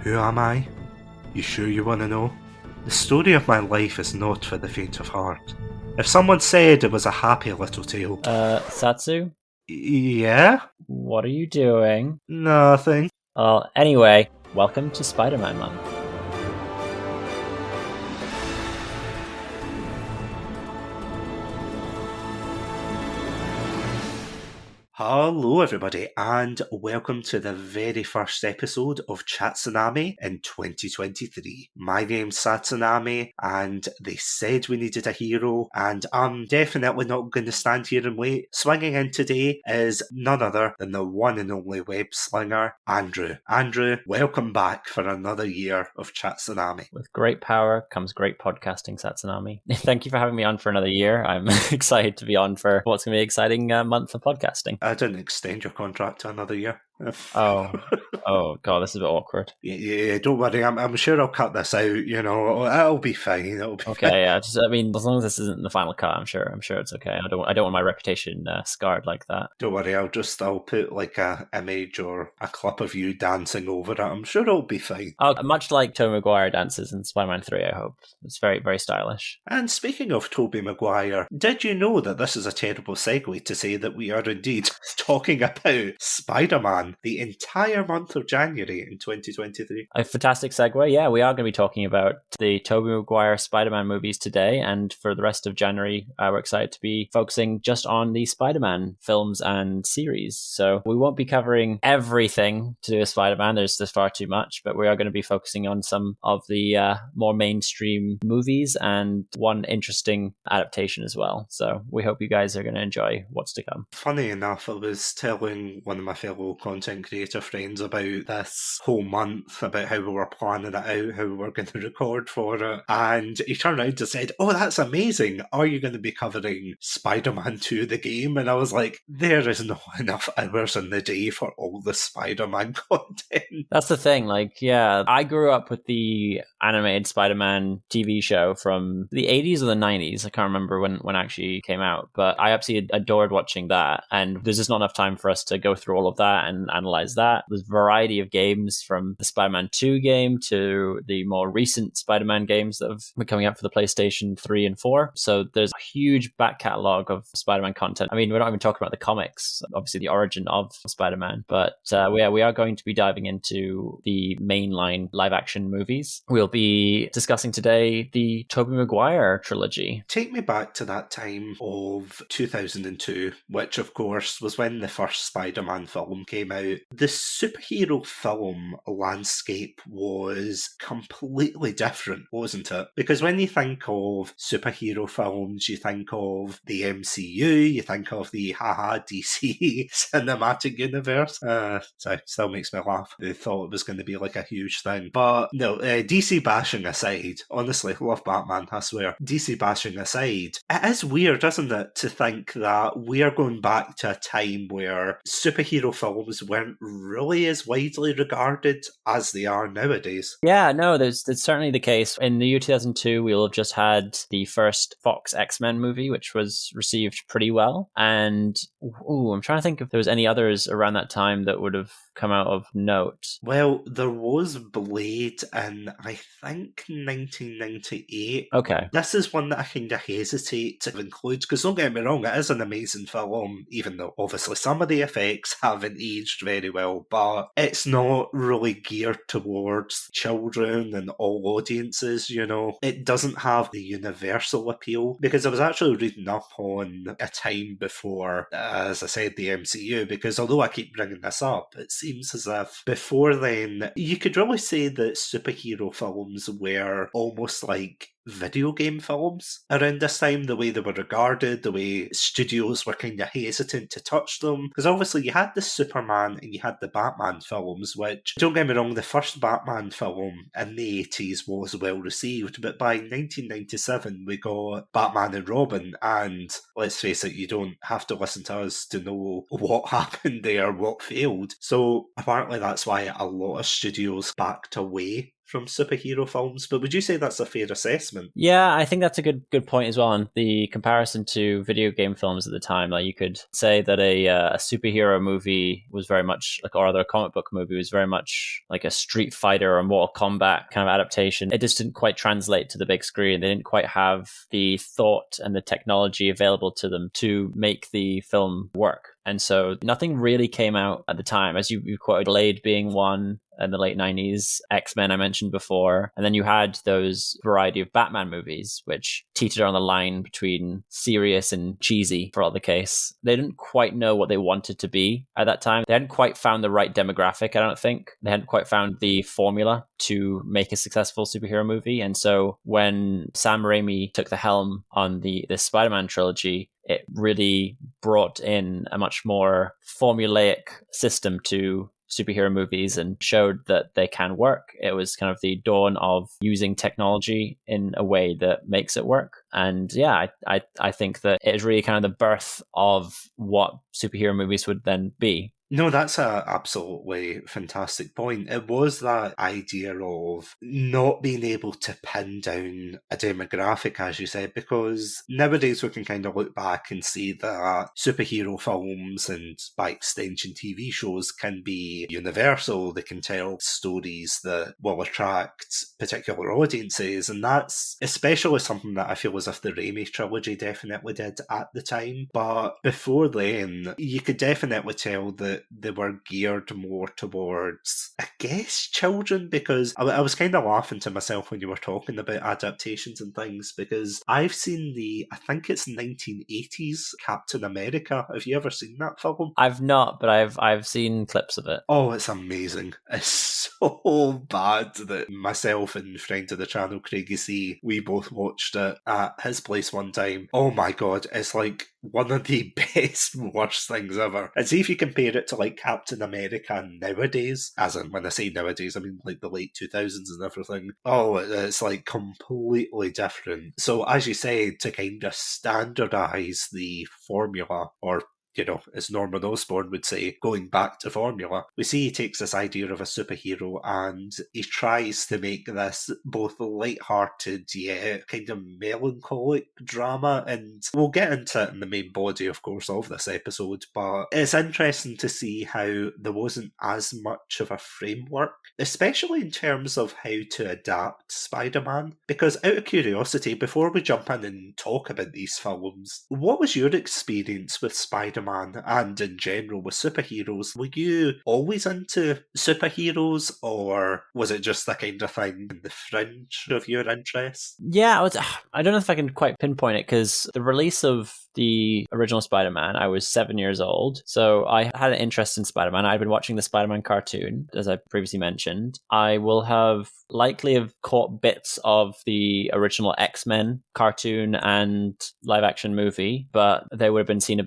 Who am I? You sure you want to know? The story of my life is not for the faint of heart. If someone said it was a happy little tale... Satsu? Yeah? What are you doing? Nothing. Anyway, welcome to Spider-Man Month. Hello everybody and welcome to the very first episode of Satsunami in 2023. My name's Satsunami and they said we needed a hero and I'm definitely not going to stand here and wait. Swinging in today is none other than the one and only web slinger, Andrew. Andrew, welcome back for another year of Satsunami. With great power comes great podcasting, Satsunami. Thank you for having me on for another year. I'm excited to be on for what's going to be an exciting month of podcasting. I didn't extend your contract to another year. Oh god, this is a bit awkward. Yeah, don't worry. I'm sure I'll cut this out. You know, it'll be fine. It'll be Okay, fine. yeah. As long as this isn't the final cut, I'm sure it's okay. I don't want my reputation scarred like that. Don't worry. I'll put like a image or a clip of you dancing over it. I'm sure it'll be fine. Much like Tobey Maguire dances in Spider-Man 3, I hope. It's very, very stylish. And speaking of Tobey Maguire, did you know that this is a terrible segue to say that we are indeed talking about Spider-Man the entire month of January in 2023? A fantastic segue. Yeah, we are going to be talking about the Tobey Maguire Spider-Man movies today, and for the rest of January, we're excited to be focusing just on the Spider-Man films and series. So we won't be covering everything to do with Spider-Man. There's far too much, but we are going to be focusing on some of the more mainstream movies and one interesting adaptation as well. So we hope you guys are going to enjoy what's to come. Funny enough, I was telling one of my fellow content creator friends about this whole month, about how we were planning it out, how we were going to record for it, and he turned around and said, "Oh, that's amazing. Are you going to be covering Spider-Man 2 the game?" And I was like, there is not enough hours in the day for all the Spider-Man content. That's the thing, I grew up with the animated Spider-Man TV show from the 80s or the 90s. I can't remember when it actually came out, but I absolutely adored watching that, and there's just not enough time for us to go through all of that and analyze that. There's a variety of games from the Spider-Man 2 game to the more recent Spider-Man games that have been coming out for the PlayStation 3 and 4. So there's a huge back catalogue of Spider-Man content. I mean, we're not even talking about the comics, obviously the origin of Spider-Man, but we are going to be diving into the mainline live-action movies. We'll be discussing today the Tobey Maguire trilogy. Take me back to that time of 2002, which of course was when the first Spider-Man film came out. The superhero film landscape was completely different, wasn't it? Because when you think of superhero films, you think of the MCU, you think of the haha DC cinematic universe. So still makes me laugh. They thought it was going to be like a huge thing. But no, DC bashing aside, honestly, love Batman, I swear. DC bashing aside, it is weird, isn't it, to think that we are going back to a time where superhero films weren't really as widely regarded as they are nowadays. Yeah, no, that's certainly the case. In the year 2002, we'll have just had the first Fox X-Men movie, which was received pretty well. And I'm trying to think if there was any others around that time that would have come out of note. Well, there was Blade in, I think, 1998. Okay. This is one that I kind of hesitate to include, because don't get me wrong, it is an amazing film, even though obviously some of the effects haven't aged very well, but it's not really geared towards children and all audiences, you know. It doesn't have the universal appeal, because I was actually reading up on a time before, as I said, the MCU, because although I keep bringing this up, it seems as if before then, you could really say that superhero films were almost like video game films around this time, the way they were regarded, the way studios were kind of hesitant to touch them. Because obviously you had the Superman and you had the Batman films, which, don't get me wrong, the first Batman film in the 80s was well received, but by 1997 we got Batman and Robin, and let's face it, you don't have to listen to us to know what happened there, what failed. So apparently that's why a lot of studios backed away from superhero films, but would you say that's a fair assessment? Yeah, I think that's a good point as well. And the comparison to video game films at the time, like you could say that a superhero movie was very much like, or other comic book movie was very much like a Street Fighter or Mortal Kombat kind of adaptation. It just didn't quite translate to the big screen. They didn't quite have the thought and the technology available to them to make the film work. And so nothing really came out at the time. As you quoted, Blade being one in the late 90s, X-Men I mentioned before, and then you had those variety of Batman movies, which teetered on the line between serious and cheesy for all the case. They didn't quite know what they wanted to be at that time. They hadn't quite found the right demographic, I don't think. They hadn't quite found the formula to make a successful superhero movie. And so when Sam Raimi took the helm on the Spider-Man trilogy, it really brought in a much more formulaic system to superhero movies and showed that they can work. It was kind of the dawn of using technology in a way that makes it work. And yeah, I think that it is really kind of the birth of what superhero movies would then be. No, that's a absolutely fantastic point. It was that idea of not being able to pin down a demographic, as you said, because nowadays we can kind of look back and see that superhero films and by extension TV shows can be universal. They can tell stories that will attract particular audiences, and that's especially something that I feel as if the Raimi trilogy definitely did at the time. But before then, you could definitely tell that they were geared more towards, I guess, children, because I was kind of laughing to myself when you were talking about adaptations and things, because I've seen I think it's 1980s Captain America. Have you ever seen that film? I've not, but I've seen clips of it. Oh, it's amazing. It's so bad that myself and friend of the channel, Craigie C, we both watched it at his place one time. Oh my god, it's like one of the best, worst things ever. And see if you compare it to like Captain America nowadays, as in when I say nowadays, I mean like the late 2000s and everything. Oh, it's like completely different. So as you said, to kind of standardise the formula, or as Norman Osborn would say, going back to formula, we see he takes this idea of a superhero and he tries to make this both light-hearted yet kind of melancholic drama, and we'll get into it in the main body, of course, of this episode, but it's interesting to see how there wasn't as much of a framework, especially in terms of how to adapt Spider-Man, because out of curiosity, before we jump in and talk about these films, what was your experience with Spider-Man and in general with superheroes? Were you always into superheroes, or was it just the kind of thing in the fringe of your interests? Yeah, I don't know if I can quite pinpoint it, because the release of the original Spider-Man, I was 7 years old. So I had an interest in Spider-Man. I'd been watching the Spider-Man cartoon, as I previously mentioned. I will have likely have caught bits of the original X-Men cartoon and live action movie, but they would have been seen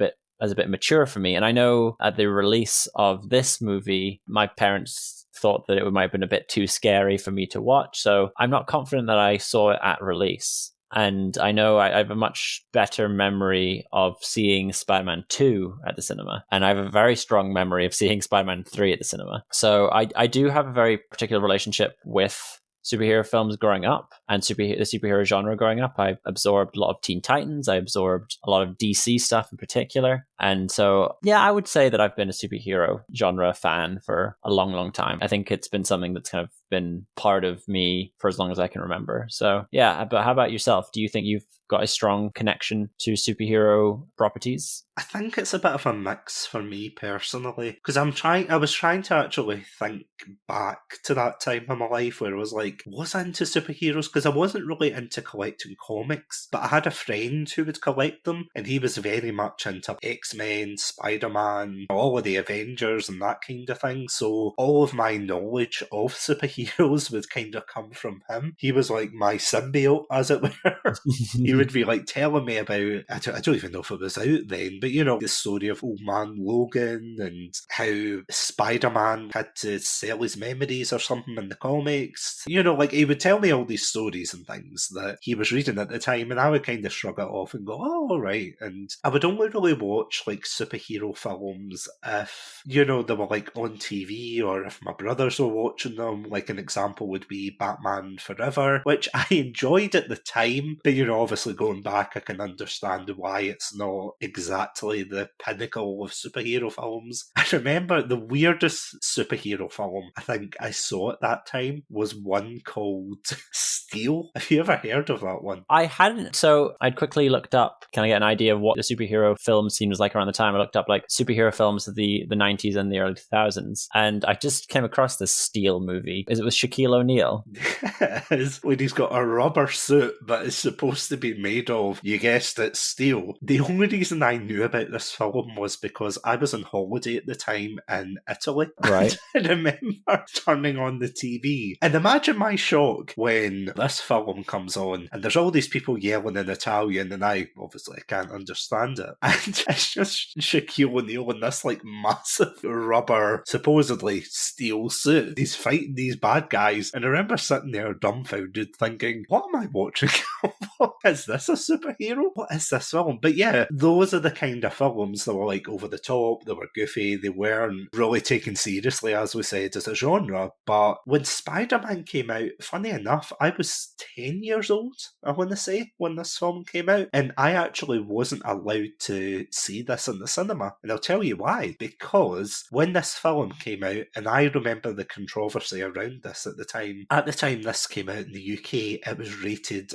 as a bit mature for me. And I know at the release of this movie, my parents thought that it might have been a bit too scary for me to watch. So I'm not confident that I saw it at release. And I know I have a much better memory of seeing Spider-Man 2 at the cinema. And I have a very strong memory of seeing Spider-Man 3 at the cinema. So I do have a very particular relationship with superhero films growing up and the superhero genre growing up. I absorbed a lot of Teen Titans. I absorbed a lot of DC stuff in particular. And so, yeah, I would say that I've been a superhero genre fan for a long, long time. I think it's been something that's kind of been part of me for as long as I can remember. So, yeah, but how about yourself? Do you think you've got a strong connection to superhero properties? I think it's a bit of a mix for me personally, because I was trying to actually think back to that time in my life where I was like, was I into superheroes? Because I wasn't really into collecting comics, but I had a friend who would collect them, and he was very much into X-Men, Spider-Man, all of the Avengers and that kind of thing. So all of my knowledge of superheroes would kind of come from him. He was like my symbiote, as it were. He would be like telling me about, I don't even know if it was out then, but the story of Old Man Logan and how Spider-Man had to sell his memories or something in the comics. Like he would tell me all these stories and things that he was reading at the time, and I would kind of shrug it off and go, oh, all right. And I would only really watch like superhero films if, they were like on TV or if my brothers were watching them. Like an example would be Batman Forever, which I enjoyed at the time, but obviously going back, I can understand why it's not exactly the pinnacle of superhero films. I remember the weirdest superhero film I think I saw at that time was one called Steel. Have you ever heard of that one? I hadn't, so I'd quickly looked up, can I get an idea of what the superhero film scene was like around the time? I looked up like superhero films of the 90s and the early 2000s, and I just came across this Steel movie. Is it with Shaquille O'Neal? When he's got a rubber suit that is supposed to be made of, you guessed it, steel. The only reason I knew about this film was because I was on holiday at the time in Italy. Right. And I remember turning on the TV. And imagine my shock when this film comes on and there's all these people yelling in Italian and I obviously can't understand it. And it's just Shaquille O'Neal in this like massive rubber, supposedly steel suit. He's fighting these bad guys. And I remember sitting there dumbfounded thinking, what am I watching? Is this a superhero? What is this film? But yeah, those are the kind of films that were like over the top, they were goofy, they weren't really taken seriously, as we said, as a genre. But when Spider-Man came out, funny enough, I was 10 years old, I want to say, when this film came out. And I actually wasn't allowed to see this in the cinema. And I'll tell you why. Because when this film came out, and I remember the controversy around this at the time this came out in the UK, it was rated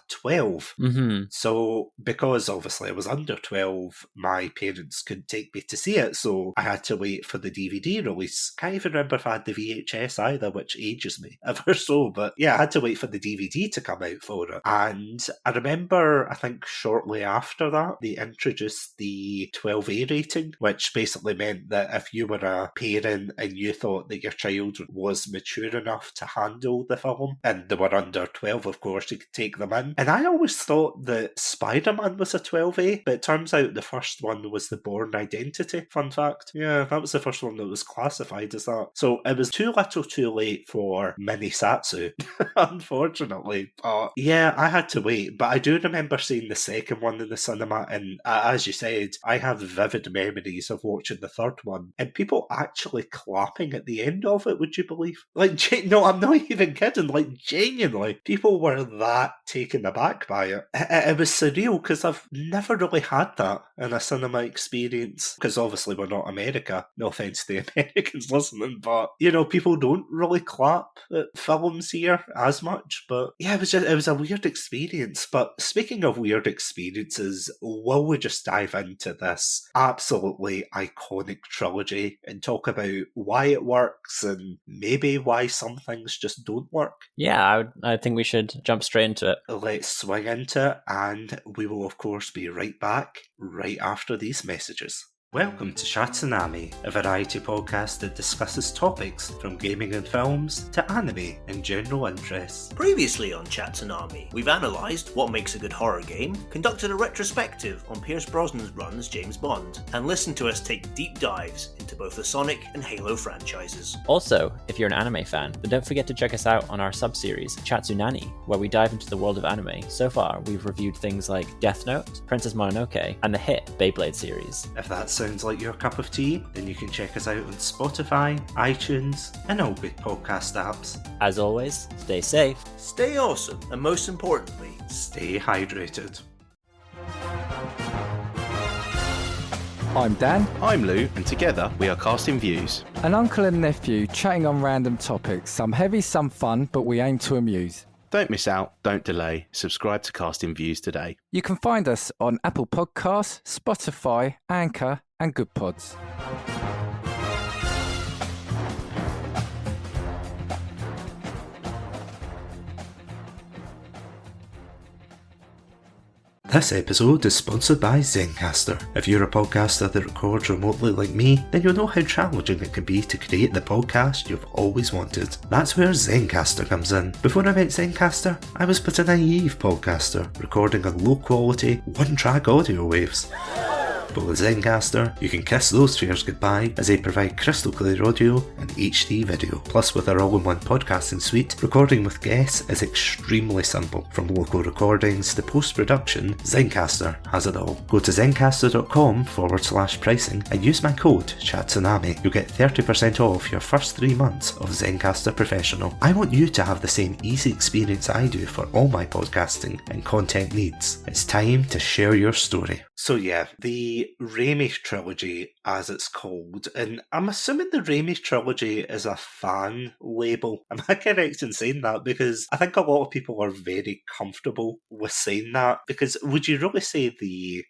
12. Mm-hmm. So because obviously I was under 12, my parents couldn't take me to see it, so I had to wait for the DVD release. Can't even remember if I had the VHS either, which ages me ever so, but yeah, I had to wait for the DVD to come out for it. And I remember, I think shortly after that, they introduced the 12A rating, which basically meant that if you were a parent and you thought that your child was mature enough to handle the film, and they were under 12, of course, you could take them in. And I always thought that Spider-Man was a 12A, but it turns out the first one was The Bourne Identity. Fun fact. Yeah, that was the first one that was classified as that. So it was too little too late for Mini Satsu, unfortunately. But yeah, I had to wait. But I do remember seeing the second one in the cinema, and as you said, I have vivid memories of watching the third one, and people actually clapping at the end of it, would you believe? Like, no, I'm not even kidding, like, genuinely. People were that taken aback by it. It was surreal, because I've never really had that in a cinema experience, because obviously we're not America, no offence to the Americans listening, but, people don't really clap at films here as much, but yeah, it was a weird experience. But speaking of weird experiences, will we just dive into this absolutely iconic trilogy and talk about why it works and maybe why some things just don't work? Yeah, I think we should jump straight into it. Let's swing into it, and we will of course be right back right after these messages. Welcome to Satsunami, a variety podcast that discusses topics from gaming and films to anime and general interests. Previously on Satsunami, we've analysed what makes a good horror game, conducted a retrospective on Pierce Brosnan's run as James Bond, and listened to us take deep dives into both the Sonic and Halo franchises. Also, if you're an anime fan, then don't forget to check us out on our sub-series, Chatsunani, where we dive into the world of anime. So far, we've reviewed things like Death Note, Princess Mononoke, and the hit Beyblade series. If that sounds like your cup of tea, then you can check us out on Spotify, iTunes, and all good podcast apps. As always, stay safe, Stay awesome, and most importantly, stay hydrated. I'm Dan, I'm Lou, and together we are Casting Views. an uncle and nephew chatting on random topics, some heavy, some fun, but we aim to amuse. Don't miss out, don't delay. Subscribe to Casting Views today. You can find us on Apple Podcasts, Spotify, Anchor, and Good Pods. This episode is sponsored by Zencastr. If you're a podcaster that records remotely like me, then you'll know how challenging it can be to create the podcast you've always wanted. That's where Zencastr comes in. Before I met Zencastr, I was but a naive podcaster, recording on low quality, one-track audio waves. But with Zencastr, you can kiss those fears goodbye as they provide crystal clear audio and HD video. Plus, with our all-in-one podcasting suite, recording with guests is extremely simple. From local recordings to post-production, Zencastr has it all. Go to zencastr.com/pricing and use my code Satsunami. You'll get 30% off your first 3 months of Zencastr Professional. I want you to have the same easy experience I do for all my podcasting and content needs. It's time to share your story. So yeah, the Raimi Trilogy, as it's called, and I'm assuming the Raimi Trilogy is a fan label. Am I correct in saying that? Because I think a lot of people are very comfortable with saying that. Because would you really say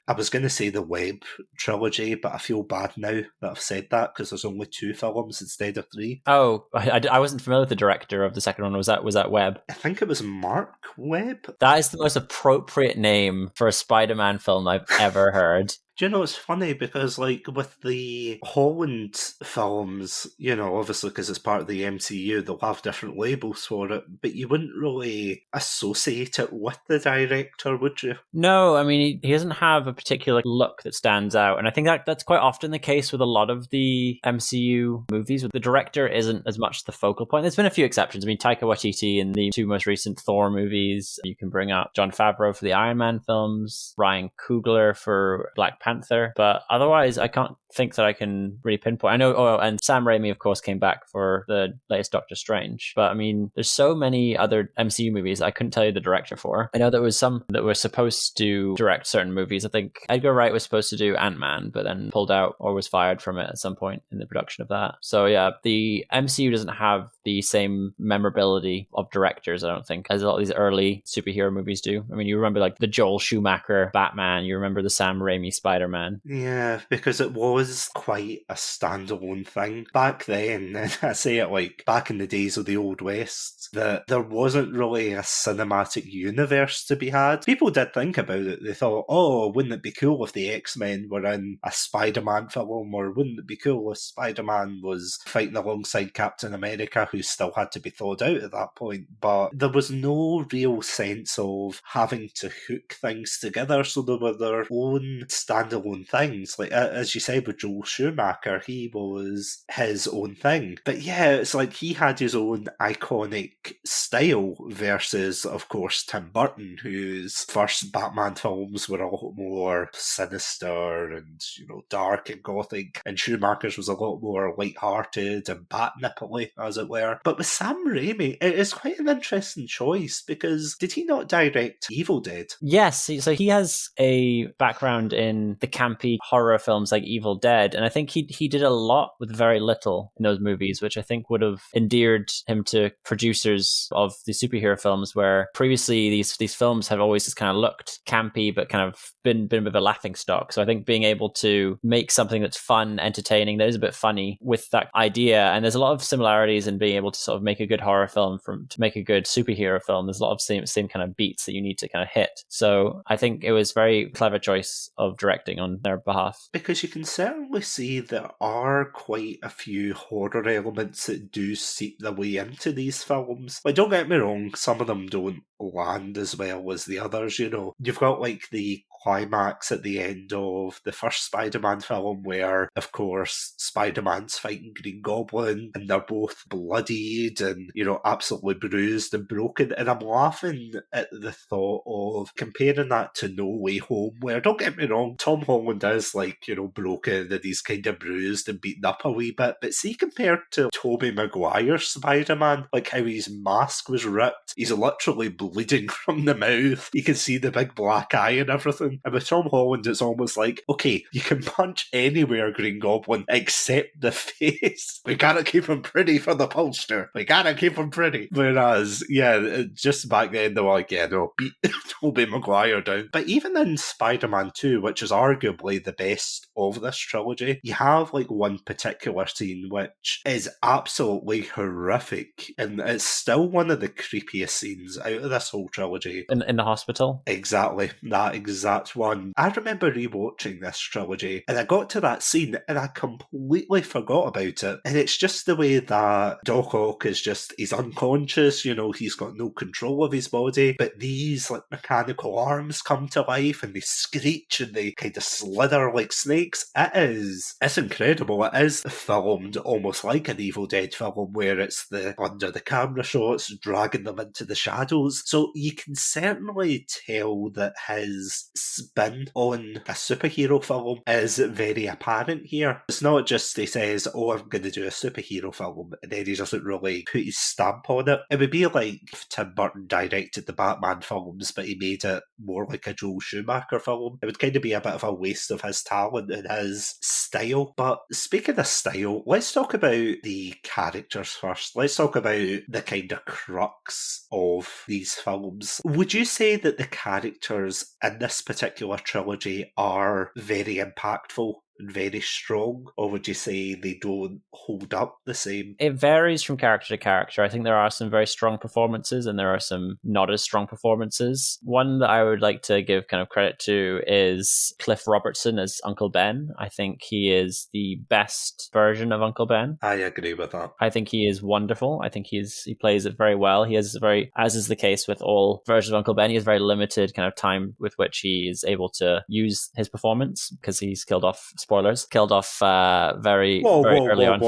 I was going to say the Webb Trilogy, but I feel bad now that I've said that because there's only 2 films instead of 3. Oh, I wasn't familiar with the director of the second one. Was that Webb? I think it was Mark Webb. That is the most appropriate name for a Spider-Man film I've ever heard. Do you know, it's funny because, like, with the Holland films, you know, obviously because it's part of the MCU, they'll have different labels for it, but you wouldn't really associate it with the director, would you? No, I mean, he doesn't have a particular look that stands out, and I think that's quite often the case with a lot of the MCU movies. The director isn't as much the focal point. There's been a few exceptions. I mean, Taika Waititi in the 2 most recent Thor movies. You can bring up Jon Favreau for the Iron Man films, Ryan Coogler for Black Panther, but otherwise I can't think that I can really pinpoint. I know, and Sam Raimi of course came back for the latest Doctor Strange, but I mean there's so many other MCU movies I couldn't tell you the director for. I know there was some that were supposed to direct certain movies. I think Edgar Wright was supposed to do Ant-Man, but then pulled out or was fired from it at some point in the production of that. So yeah, the MCU doesn't have the same memorability of directors, I don't think, as a lot of these early superhero movies do. I mean, you remember like the Joel Schumacher Batman, you remember the Sam Raimi Spider-Man. Yeah, because it was quite a standalone thing. Back then, and I say it like back in the days of the Old West, that there wasn't really a cinematic universe to be had. People did think about it. They thought, oh, wouldn't it be cool if the X-Men were in a Spider-Man film, or wouldn't it be cool if Spider-Man was fighting alongside Captain America, who still had to be thawed out at that point. But there was no real sense of having to hook things together, so they were their own standalone things. Like, as you said with Joel Schumacher, he was his own thing. But yeah, it's like he had his own iconic style versus, of course, Tim Burton, whose first Batman films were a lot more sinister and, you know, dark and gothic, and Schumacher's was a lot more light-hearted and bat-nipply, as it were. But with Sam Raimi, it is quite an interesting choice, because did he not direct Evil Dead? Yes, so he has a background in the campy horror films like Evil Dead, and I think he did a lot with very little in those movies, which I think would have endeared him to producers of the superhero films, where previously these films have always just kind of looked campy but kind of been a bit of a laughing stock. So I think being able to make something that's fun, entertaining, that is a bit funny with that idea, and there's a lot of similarities in being able to sort of make a good horror film to make a good superhero film. There's a lot of same kind of beats that you need to kind of hit. So I think it was very clever choice of directing on their behalf. Because you can certainly see there are quite a few horror elements that do seep their way into these films. Like, don't get me wrong, some of them don't land as well as the others, you know. You've got like the climax at the end of the first Spider-Man film where, of course, Spider-Man's fighting Green Goblin and they're both bloodied and, you know, absolutely bruised and broken. And I'm laughing at the thought of comparing that to No Way Home, where, don't get me wrong, Tom Holland is, like, you know, broken and he's kind of bruised and beaten up a wee bit. But see, compared to Tobey Maguire's Spider-Man, like how his mask was ripped, he's literally bleeding from the mouth. You can see the big black eye and everything. Goblin. And with Tom Holland, it's almost like, okay, you can punch anywhere, Green Goblin, except the face. We gotta keep him pretty for the poster. We gotta keep him pretty. Whereas, yeah, just back then, they were like, yeah, no, beat Tobey Maguire down. But even in Spider-Man 2, which is arguably the best of this trilogy, you have like one particular scene which is absolutely horrific, and it's still one of the creepiest scenes out of this whole trilogy. In the hospital? Exactly, that exact one. I remember rewatching this trilogy, and I got to that scene, and I completely forgot about it. And it's just the way that Doc Ock is just, he's unconscious, you know, he's got no control of his body, but these like mechanical arms come to life, and they screech, and they kind of slither like snakes. It's incredible. It is filmed almost like an Evil Dead film, where it's the under the camera shots dragging them into the shadows. So you can certainly tell that his spin on a superhero film is very apparent here. It's not just he says, oh, I'm going to do a superhero film, and then he doesn't really put his stamp on it. It would be like if Tim Burton directed the Batman films, but he made it more like a Joel Schumacher film. It would kind of be a bit of a waste of his talent and his style. But speaking of style, let's talk about the characters first. Let's talk about the kind of crux of these films. Would you say that the characters in this particular trilogy are very impactful and very strong, or would you say they don't hold up the same? It varies from character to character. I think there are some very strong performances and there are some not as strong performances. One that I would like to give kind of credit to is Cliff Robertson as Uncle Ben. I think he is the best version of Uncle Ben. I agree with that. I think he is wonderful. I think he plays it very well. He has as is the case with all versions of Uncle Ben, he has very limited kind of time with which he is able to use his performance, because he's killed off very early on.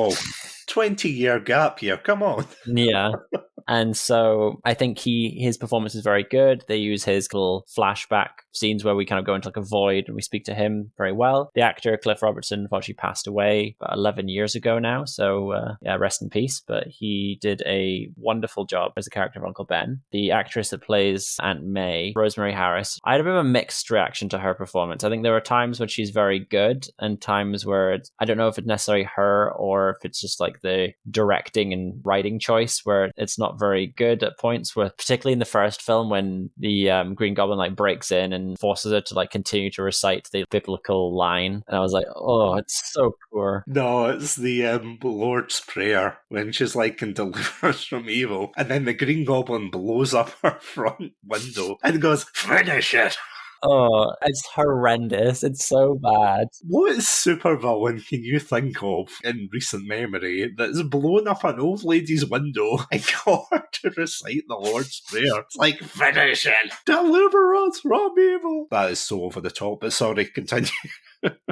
20-year gap here, come on. Yeah. And so I think his performance is very good. They use his little flashback scenes where we kind of go into like a void and we speak to him very well. The actor Cliff Robertson unfortunately passed away about 11 years ago now, so rest in peace. But he did a wonderful job as the character of Uncle Ben. The actress that plays Aunt May, Rosemary Harris, I had a bit of a mixed reaction to her performance. I think there were times when she's very good and times where I don't know if it's necessarily her or if it's just like the directing and writing choice where it's not very good at points, where particularly in the first film when the Green Goblin like breaks in and forces her to like continue to recite the biblical line, and I was like, oh, it's so poor. No, it's the Lord's Prayer when she's like, can deliver us from evil, and then the Green Goblin blows up her front window and goes, finish it. Oh, it's horrendous. It's so bad. What supervillain can you think of in recent memory that's blown up an old lady's window and got her to recite the Lord's Prayer? It's like, finish it! Deliver us from evil! That is so over the top, but sorry, continue.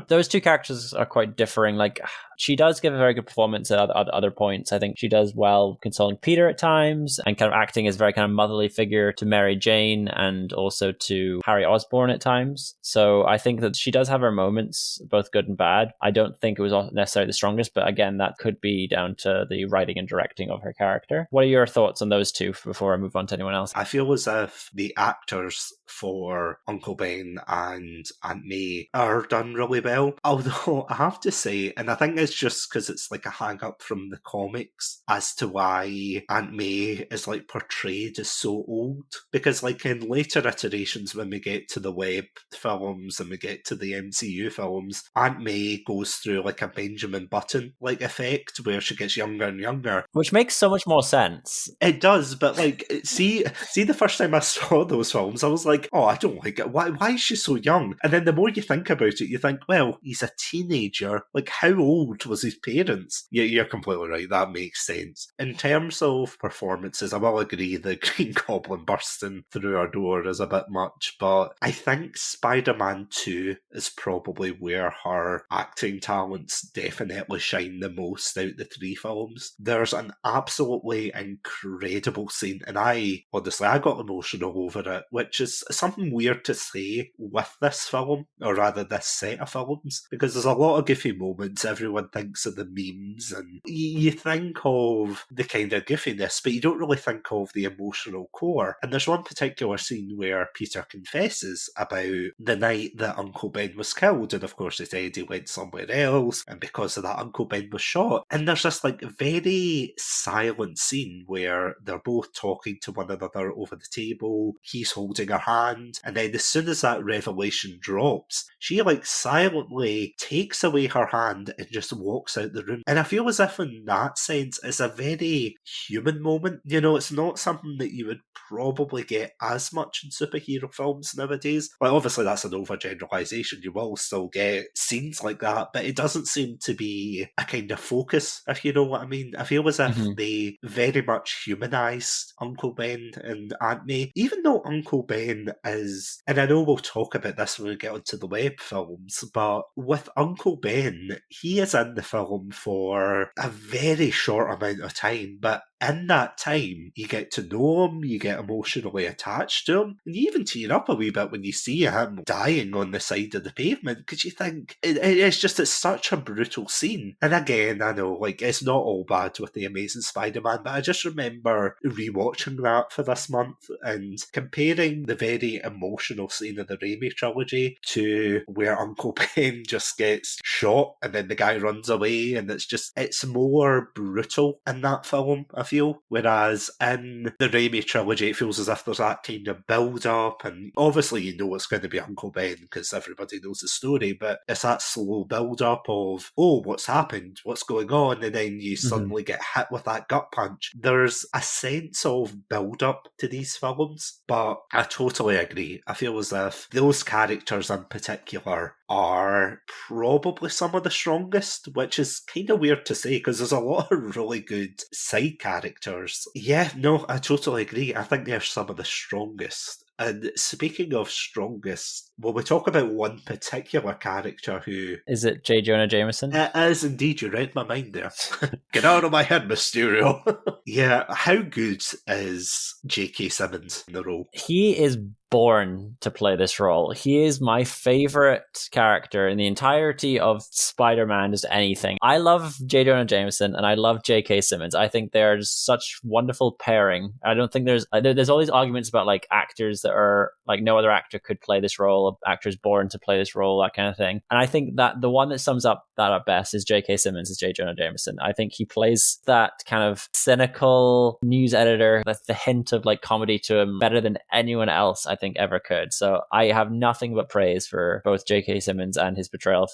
Those two characters are quite differing. Like, she does give a very good performance at other points. I think she does well consoling Peter at times and kind of acting as a very kind of motherly figure to Mary Jane and also to Harry Osborn at times. So I think that she does have her moments, both good and bad. I don't think it was necessarily the strongest, but again, that could be down to the writing and directing of her character. What are your thoughts on those two before I move on to anyone else? I feel as if the actors for Uncle Ben and Aunt May are done really well. Although I have to say, and I think it's just because it's like a hang up from the comics as to why Aunt May is like portrayed as so old. Because like in later iterations, when we get to the web films and we get to the MCU films, Aunt May goes through like a Benjamin Button like effect where she gets younger and younger. Which makes so much more sense. It does, but like, see the first time I saw those films, I was like, oh, I don't like it. Why is she so young? And then the more you think about it, you think, well, he's a teenager. Like, how old was his parents? Yeah, you're completely right. That makes sense. In terms of performances, I will agree the Green Goblin bursting through our door is a bit much, but I think Spider-Man 2 is probably where her acting talents definitely shine the most out the three films. There's an absolutely incredible scene, and I got emotional over it, which is something weird to say with this film, or rather this set set of films, because there's a lot of goofy moments. Everyone thinks of the memes, and you think of the kind of goofiness, but you don't really think of the emotional core. And there's one particular scene where Peter confesses about the night that Uncle Ben was killed, and of course he said he went somewhere else, and because of that Uncle Ben was shot. And there's this like very silent scene where they're both talking to one another over the table, he's holding her hand, and then as soon as that revelation drops, she like silently takes away her hand and just walks out the room. And I feel as if in that sense it's a very human moment. You know, it's not something that you would probably get as much in superhero films nowadays. Like, obviously that's an overgeneralization, you will still get scenes like that, but it doesn't seem to be a kind of focus, if you know what I mean. I feel as if they very much humanised Uncle Ben and Aunt May, even though Uncle Ben is, and I know we'll talk about this when we get onto the web films, but with Uncle Ben, he is in the film for a very short amount of time, but in that time, you get to know him, you get emotionally attached to him, and you even tear up a wee bit when you see him dying on the side of the pavement, because you think, it's such a brutal scene. And again, I know, like, it's not all bad with The Amazing Spider-Man, but I just remember rewatching that for this month and comparing the very emotional scene of the Raimi trilogy to where Uncle Ben just gets shot and then the guy runs away, and it's more brutal in that film, I feel. Whereas in the Raimi trilogy, it feels as if there's that kind of build-up, and obviously you know it's going to be Uncle Ben because everybody knows the story, but it's that slow build-up of, oh, what's happened? What's going on? And then you suddenly get hit with that gut punch. There's a sense of build-up to these films, but I totally agree. I feel as if those characters in particular are probably some of the strongest, which is kind of weird to say because there's a lot of really good side characters. Yeah, no, I totally agree. I think they're some of the strongest. And speaking of strongest, well, we talk about one particular character who... Is it J. Jonah Jameson? It is indeed, you read my mind there. Get out of my head, Mysterio. Yeah, how good is J.K. Simmons in the role? He is born to play this role. He is my favorite character in the entirety of Spider-Man, just anything. I love J. Jonah Jameson and I love J.K. Simmons. I think they're such wonderful pairing. I don't think there's all these arguments about like actors that are like no other actor could play this role, actors born to play this role, that kind of thing. And I think that the one that sums up that up best is J.K. Simmons as J. Jonah Jameson. I think he plays that kind of cynical news editor with the hint of like comedy to him better than anyone else I think ever could. So I have nothing but praise for both J.K. Simmons and his portrayal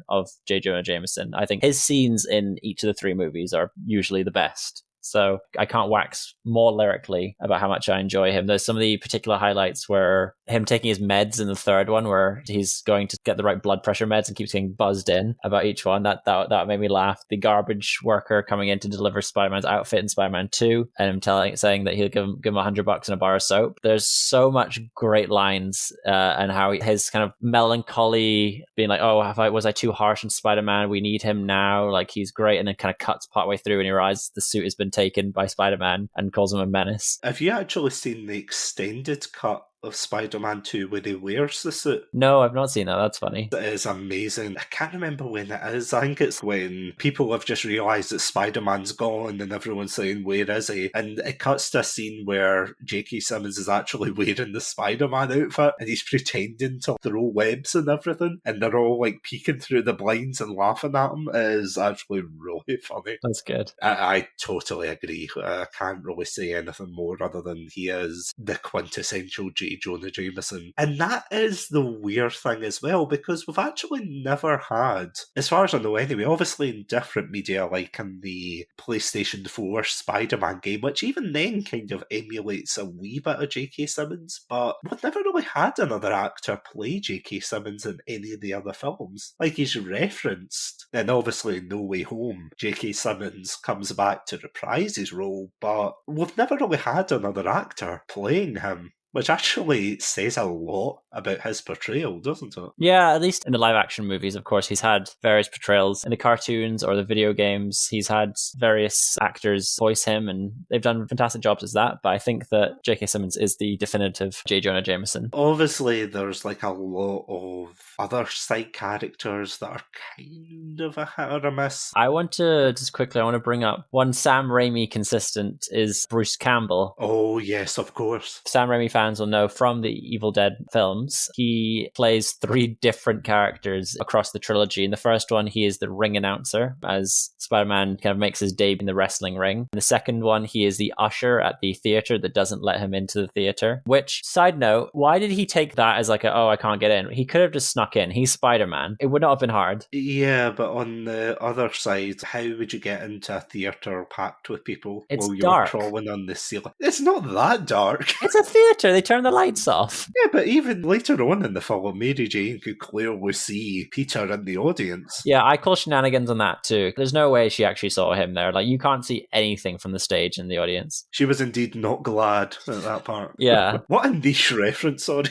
of J. Jonah Jameson. I think his scenes in each of the three movies are usually the best. So I can't wax more lyrically about how much I enjoy him. There's some of the particular highlights where him taking his meds in the third one, where he's going to get the right blood pressure meds and keeps getting buzzed in about each one. That made me laugh. The garbage worker coming in to deliver Spider-Man's outfit in Spider-Man 2 and him saying that he'll give him $100 and a bar of soap. There's so much great lines and how his kind of melancholy being like, oh, was I too harsh on Spider-Man? We need him now. Like, he's great. And then kind of cuts partway through and he realizes the suit has been taken by Spider-Man and calls him a menace. Have you actually seen the extended cut of Spider-Man 2 where he wears the suit? No, I've not seen that. That's funny. It is amazing. I can't remember when it is. I think it's when people have just realised that Spider-Man's gone and everyone's saying, where is he? And it cuts to a scene where J.K. Simmons is actually wearing the Spider-Man outfit and he's pretending to throw webs and everything, and they're all like peeking through the blinds and laughing at him. It is actually really funny. That's good. I totally agree. I can't really say anything more other than he is the quintessential J. Jonah Jameson. And that is the weird thing as well, because we've actually never had, as far as I know anyway, obviously in different media, like in the PlayStation 4 Spider-Man game, which even then kind of emulates a wee bit of J.K. Simmons, but we've never really had another actor play J.K. Simmons in any of the other films. Like, he's referenced, and obviously in No Way Home, J.K. Simmons comes back to reprise his role, but we've never really had another actor playing him, Which actually says a lot about his portrayal, doesn't it? Yeah, at least in the live action movies, of course, he's had various portrayals in the cartoons or the video games. He's had various actors voice him, and they've done fantastic jobs as that. But I think that J.K. Simmons is the definitive J. Jonah Jameson. Obviously, there's like a lot of other side characters that are kind of a hit or a miss. I want to bring up one Sam Raimi consistent is Bruce Campbell. Oh, yes, of course. Sam Raimi fans will know from the Evil Dead films, he plays 3 different characters across the trilogy. In the first one, he is the ring announcer, as Spider-Man kind of makes his debut in the wrestling ring. In the second one, he is the usher at the theater that doesn't let him into the theater. Which, side note, why did he take that as like, I can't get in? He could have just snuck in. He's Spider-Man. It would not have been hard. Yeah, but on the other side, how would you get into a theatre packed with people It's while dark. you're crawling on the ceiling? It's not that dark. It's a theater. They turn the lights off. Yeah, but even later on in the film, Mary Jane could clearly see Peter in the audience. Yeah, I call shenanigans on that too. There's no way she actually saw him there. Like, you can't see anything from the stage in the audience. She was indeed not glad at that part. Yeah. What a niche reference, sorry.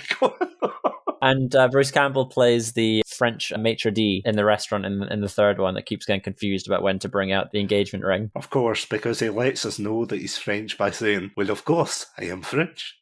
And Bruce Campbell plays the French maitre d' in the restaurant in the third one that keeps getting confused about when to bring out the engagement ring. Of course, because he lets us know that he's French by saying, well, of course, I am French.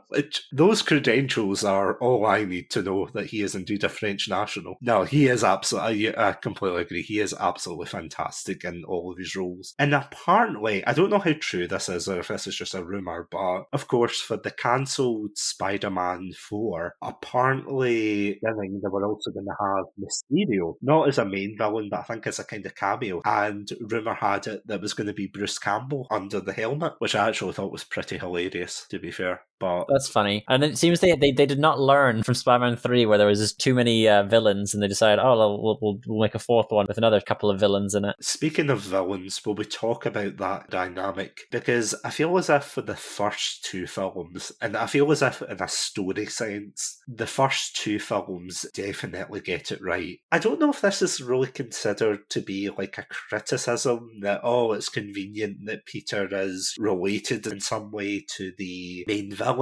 Which, those credentials are all I need to know that he is indeed a French national. No, he is absolutely, I completely agree, he is absolutely fantastic in all of his roles. And apparently, I don't know how true this is or if this is just a rumour, but of course for the cancelled Spider-Man 4, apparently they were also going to have Mysterio, not as a main villain, but I think as a kind of cameo. And rumour had it that it was going to be Bruce Campbell under the helmet, which I actually thought was pretty hilarious, to be fair. But that's funny. And it seems they did not learn from Spider-Man 3 where there was just too many villains and they decided, we'll make a fourth one with another couple of villains in it. Speaking of villains, will we talk about that dynamic? Because I feel as if for the first 2 films, and I feel as if in a story sense, the first 2 films definitely get it right. I don't know if this is really considered to be like a criticism that, it's convenient that Peter is related in some way to the main villains.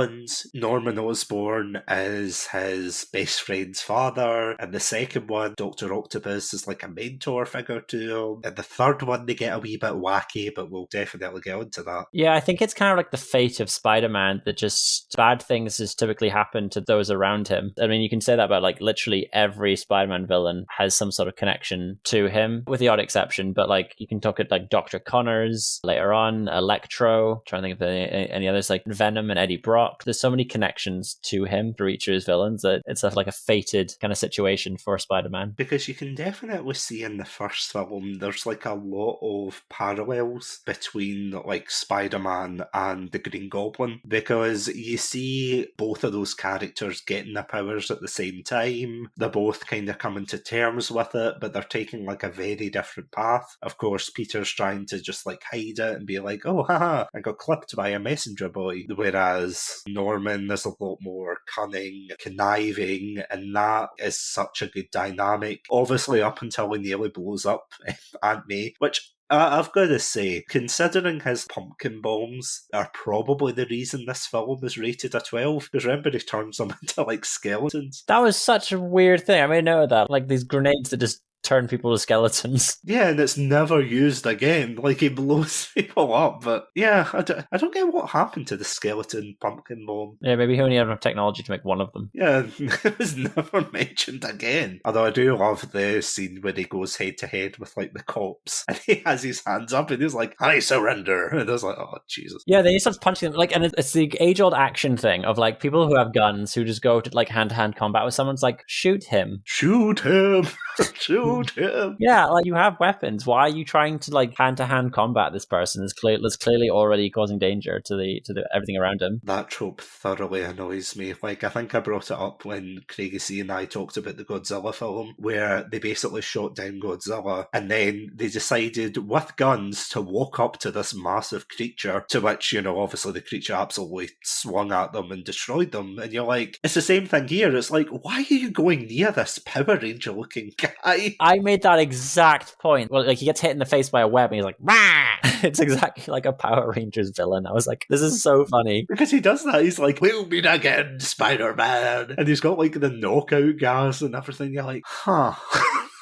Norman Osborn is his best friend's father. And the second one, Dr. Octopus is like a mentor figure to him. And the third one, they get a wee bit wacky, but we'll definitely get into that. Yeah, I think it's kind of like the fate of Spider-Man that just bad things just typically happen to those around him. I mean, you can say that about like literally every Spider-Man villain has some sort of connection to him, with the odd exception. But like you can talk at like Dr. Connors later on, Electro, trying to think of any others, like Venom and Eddie Brock. There's so many connections to him through each of his villains that it's like a fated kind of situation for Spider-Man. Because you can definitely see in the first film, there's like a lot of parallels between like Spider-Man and the Green Goblin. Because you see both of those characters getting their powers at the same time. They're both kind of coming to terms with it, but they're taking like a very different path. Of course, Peter's trying to just like hide it and be like, oh, haha, I got clipped by a messenger boy. Whereas Norman is a lot more cunning, conniving, and that is such a good dynamic. Obviously, up until he nearly blows up Aunt May, which I've got to say, considering his pumpkin bombs are probably the reason this film is rated a 12, because remember he turns them into like skeletons. That was such a weird thing. I made note of that. Like these grenades that just turn people to skeletons. Yeah, and it's never used again. Like, he blows people up, but yeah, I don't get what happened to the skeleton pumpkin bomb. Yeah, maybe he only had enough technology to make one of them. Yeah, it was never mentioned again. Although I do love the scene where he goes head to head with, like, the cops, and he has his hands up, and he's like, I surrender. And I was like, oh, Jesus. Yeah, then he starts punching them. Like, and it's the age-old action thing of, like, people who have guns who just go to, like, hand-to-hand combat with someone's like, shoot him. Shoot him! Shoot him! Yeah, like, you have weapons. Why are you trying to, like, hand-to-hand combat this person that's clearly already causing danger to the everything around him? That trope thoroughly annoys me. Like, I think I brought it up when Craigie C and I talked about the Godzilla film, where they basically shot down Godzilla, and then they decided with guns to walk up to this massive creature, to which, you know, obviously the creature absolutely swung at them and destroyed them. And you're like, it's the same thing here. It's like, why are you going near this Power Ranger looking guy? I made that exact point. Well, like he gets hit in the face by a web and he's like, "Rah!" It's exactly like a Power Rangers villain. I was like, this is so funny. Because he does that. He's like, we'll meet again, Spider-Man. And he's got like the knockout gas and everything. You're like, huh.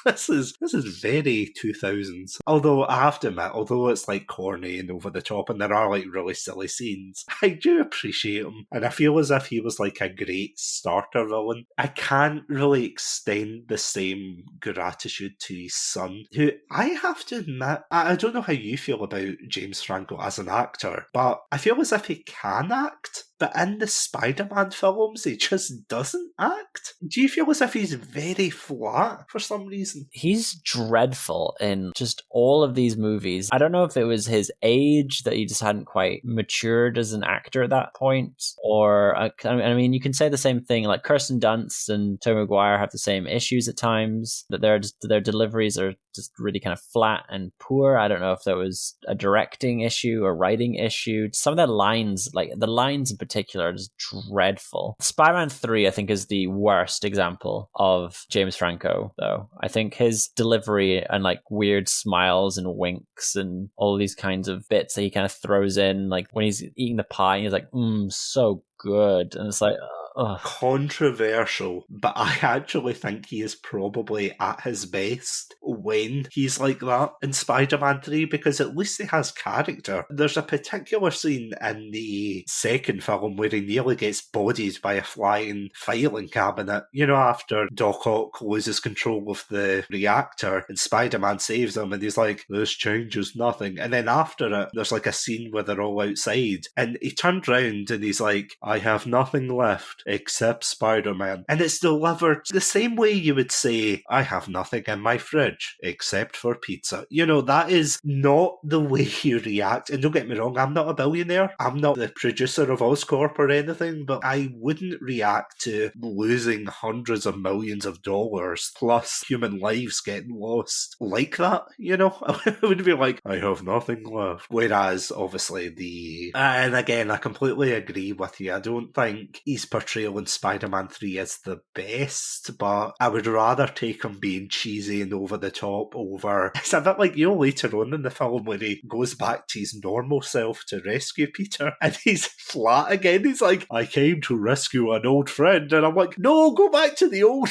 This is very 2000s. Although I have to admit, although it's like corny and over the top and there are like really silly scenes, I do appreciate him. And I feel as if he was like a great starter villain. I can't really extend the same gratitude to his son, who I have to admit, I don't know how you feel about James Franco as an actor, but I feel as if he can act. But in the Spider-Man films, he just doesn't act. Do you feel as if he's very flat for some reason? He's dreadful in just all of these movies. I don't know if it was his age that he just hadn't quite matured as an actor at that point, or I mean, you can say the same thing. Like Kirsten Dunst and Tobey Maguire have the same issues at times. That their deliveries are just really kind of flat and poor. I don't know if that was a directing issue or writing issue. Some of their lines, like the lines in particular, are just dreadful. Spider-Man 3, I think, is the worst example of James Franco, though. I think his delivery and like weird smiles and winks and all these kinds of bits that he kind of throws in, like when he's eating the pie, he's like, so good. And it's like, ugh. Controversial, but I actually think he is probably at his best when he's like that in Spider-Man 3, because at least he has character. There's a particular scene in the second film where he nearly gets bodied by a flying filing cabinet, you know, after Doc Ock loses control of the reactor and Spider-Man saves him and he's like, this changes nothing. And then after it, there's like a scene where they're all outside and he turned round and he's like, I have nothing left except Spider-Man. And it's delivered the same way you would say, I have nothing in my fridge except for pizza. You know, that is not the way you react. And don't get me wrong, I'm not a billionaire. I'm not the producer of Oscorp or anything, but I wouldn't react to losing hundreds of millions of dollars plus human lives getting lost like that, you know? I would be like, I have nothing left. Whereas, obviously, and again, I completely agree with you. I don't think his portrayal in Spider-Man 3 is the best, but I would rather take him being cheesy and over the top over... It's a bit like, you know, later on in the film where he goes back to his normal self to rescue Peter, and he's flat again. He's like, I came to rescue an old friend, and I'm like, no, go back to the old...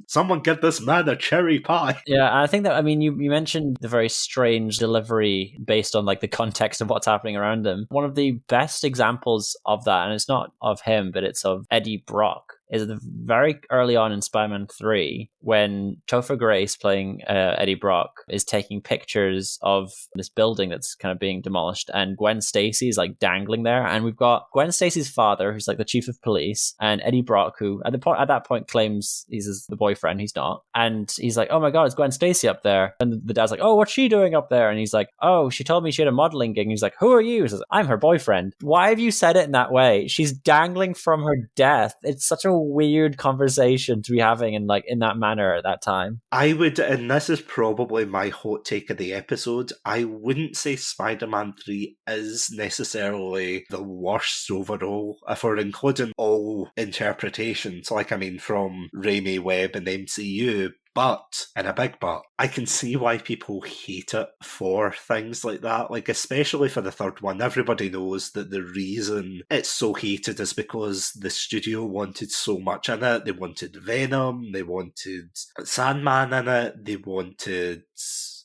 Someone get this man a cherry pie. Yeah, I think that, I mean, you mentioned the very strange delivery based on like the context of what's happening around him. One of the best examples of that, and it's not of him, but it's of Eddie Brock, is the very early on in Spider-Man 3 when Topher Grace, playing Eddie Brock, is taking pictures of this building that's kind of being demolished, and Gwen Stacy is like dangling there, and we've got Gwen Stacy's father, who's like the chief of police, and Eddie Brock, who at that point claims he's the boyfriend. He's not, and he's like, oh my god, it's Gwen Stacy up there, and the dad's like, oh, what's she doing up there? And he's like, oh, she told me she had a modeling gig. And he's like, who are you? He says, I'm her boyfriend. Why have you said it in that way? She's dangling from her death. It's such a weird conversation to be having in that manner at that time. I would, and this is probably my hot take of the episode, I wouldn't say Spider-Man 3 is necessarily the worst overall, if we're including all interpretations, like I mean from Raimi, Webb and MCU. But, and a big but, I can see why people hate it for things like that. Like, especially for the third one, everybody knows that the reason it's so hated is because the studio wanted so much in it. They wanted Venom, they wanted Sandman in it, they wanted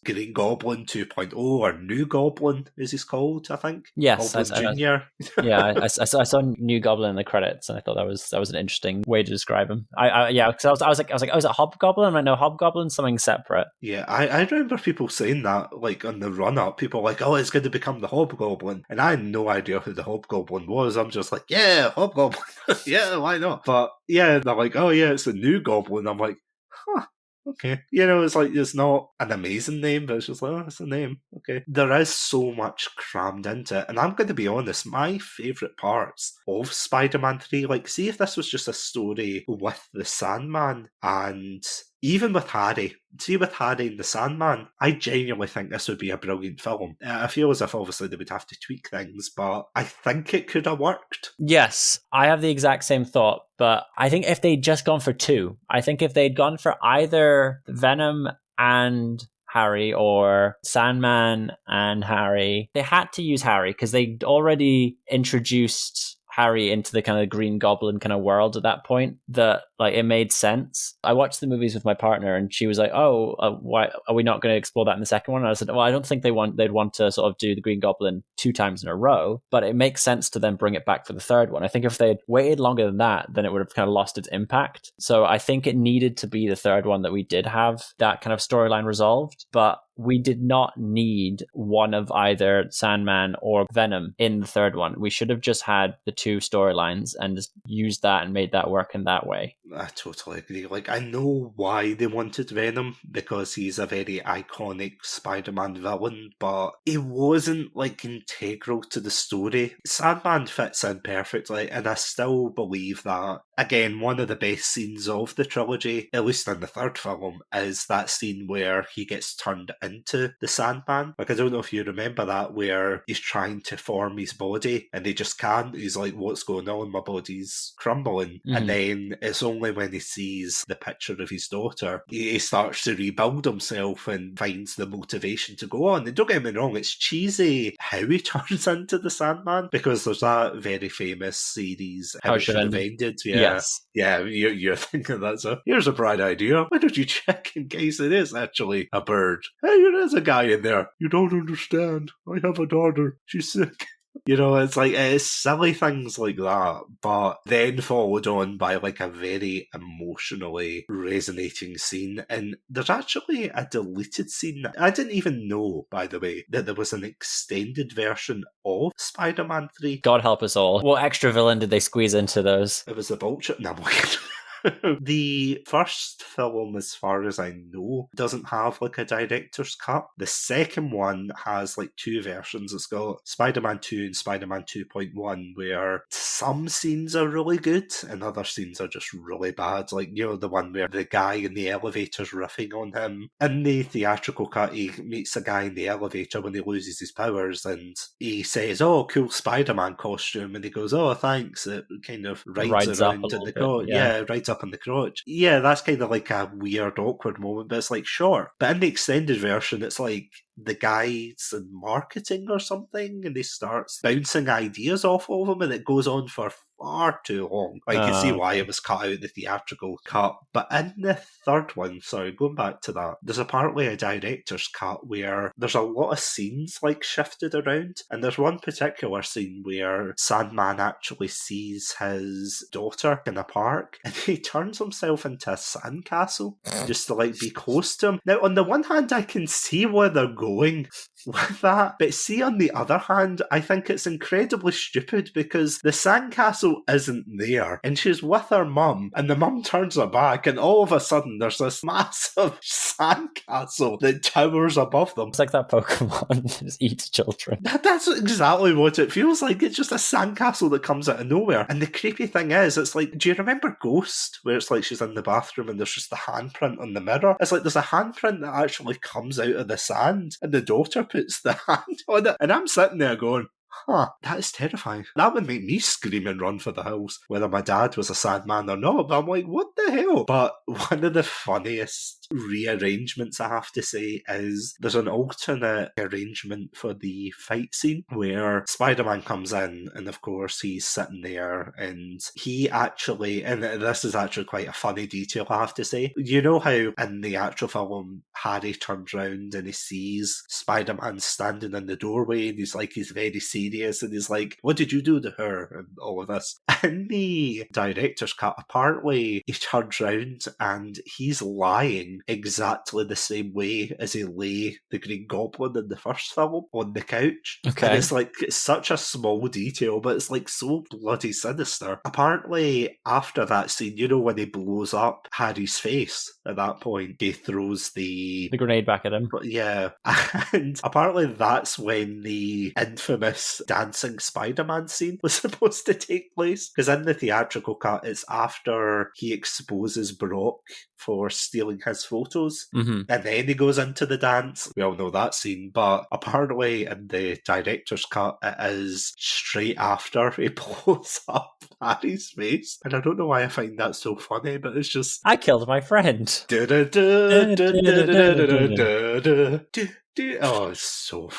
Green Goblin 2.0, or New Goblin, as he's called, I think. Yes, Goblin Jr. I saw New Goblin in the credits, and I thought that was an interesting way to describe him. Because I was like, oh, is it Hobgoblin? I'm like, no, Hobgoblin's something separate. Yeah, I remember people saying that, like, on the run-up. People were like, oh, it's going to become the Hobgoblin. And I had no idea who the Hobgoblin was. I'm just like, yeah, Hobgoblin. Yeah, why not? But, yeah, they're like, oh, yeah, it's the New Goblin. I'm like, huh. Okay. You know, it's like, it's not an amazing name, but it's just like, oh, it's a name. Okay. There is so much crammed into it. And I'm going to be honest, my favourite parts of Spider-Man 3, like, see if this was just a story with the Sandman and even with Harry, see with Harry and the Sandman, I genuinely think this would be a brilliant film. I feel as if obviously they would have to tweak things, but I think it could have worked. Yes, I have the exact same thought, but I think if they'd just gone for two, I think if they'd gone for either Venom and Harry or Sandman and Harry, they had to use Harry because they'd already introduced Harry into the kind of Green Goblin kind of world at that point, that like it made sense. I watched the movies with my partner and she was like, why are we not going to explore that in the second one? And I said, well, I don't think they'd want to sort of do the Green Goblin 2 times in a row, but it makes sense to then bring it back for the third one. I think if they'd waited longer than that, then it would have kind of lost its impact. So I think it needed to be the third one that we did have that kind of storyline resolved, but we did not need one of either Sandman or Venom in the third one. We should have just had the 2 storylines and just used that and made that work in that way. I totally agree. Like, I know why they wanted Venom, because he's a very iconic Spider-Man villain, but it wasn't, like, integral to the story. Sandman fits in perfectly, and I still believe that. Again, one of the best scenes of the trilogy, at least in the third film, is that scene where he gets turned into the Sandman. Like, I don't know if you remember that, where he's trying to form his body, and he just can't. He's like, what's going on? My body's crumbling. And then it's only when he sees the picture of his daughter, he starts to rebuild himself and finds the motivation to go on. And don't get me wrong, it's cheesy how he turns into the Sandman, because there's that very famous series, How It Should Have Ended. Yes. Yeah, you're thinking that's here's a bright idea. Why don't you check in case it is actually a bird? Hey, there is a guy in there. You don't understand. I have a daughter. She's sick. You know, it's like, it's silly things like that, but then followed on by like a very emotionally resonating scene. And there's actually a deleted scene. I didn't even know, by the way, that there was an extended version of Spider-Man 3. God help us all. What extra villain did they squeeze into those? It was the Vulture. No, I'm kidding. The first film, as far as I know, doesn't have like a director's cut. The second one has like 2 versions. It's got Spider-Man 2 and Spider-Man 2.1, where some scenes are really good and other scenes are just really bad. Like, you know, the one where the guy in the elevator's riffing on him. In the theatrical cut, he meets a guy in the elevator when he loses his powers, and he says, "Oh, cool Spider-Man costume," and he goes, "Oh, thanks." It kind of rides around in the crotch. Yeah, rides up in the crotch. Yeah, that's kind of like a weird, awkward moment, but it's like, sure. But in the extended version, it's like the guy's in marketing or something, and he starts bouncing ideas off of him, and it goes on for far too long. I can see why it was cut out, the theatrical cut. But in the third one, sorry, going back to that, there's apparently a director's cut where there's a lot of scenes like shifted around, and there's one particular scene where Sandman actually sees his daughter in a park, and he turns himself into a sandcastle just to like be close to him. Now, on the one hand, I can see where they're going with that, but see, on the other hand, I think it's incredibly stupid, because the sandcastle isn't there, and she's with her mum, and the mum turns her back, and all of a sudden there's this massive sandcastle that towers above them. It's like that Pokemon just eats children. That's exactly what it feels like. It's just a sandcastle that comes out of nowhere. And the creepy thing is, it's like, do you remember Ghost, where it's like she's in the bathroom and there's just the handprint on the mirror? It's like there's a handprint that actually comes out of the sand, and the daughter puts the hand on it, and I'm sitting there going, that is terrifying. That would make me scream and run for the hills, whether my dad was a Sandman or not. But I'm like, what the hell? But one of the funniest rearrangements, I have to say, is there's an alternate arrangement for the fight scene where Spider-Man comes in, and of course he's sitting there, and he actually, and this is actually quite a funny detail, I have to say, you know how in the actual film Harry turns round and he sees Spider-Man standing in the doorway, and he's very serious, and he's like, what did you do to her, and all of this. In the director's cut, apparently he turns round and he's lying exactly the same way as he lay the Green Goblin in the first film on the couch. Okay. And it's like, it's such a small detail, but it's like so bloody sinister. Apparently, after that scene, you know, when he blows up Harry's face at that point, he throws the grenade back at him. Yeah. And apparently that's when the infamous dancing Spider-Man scene was supposed to take place. Because in the theatrical cut, it's after he exposes Brock for stealing his photos. Mm-hmm. And then he goes into the dance. We all know that scene, but apparently in the director's cut, it is straight after he blows up Harry's face. And I don't know why I find that so funny, but it's just... I killed my friend. Oh, it's so...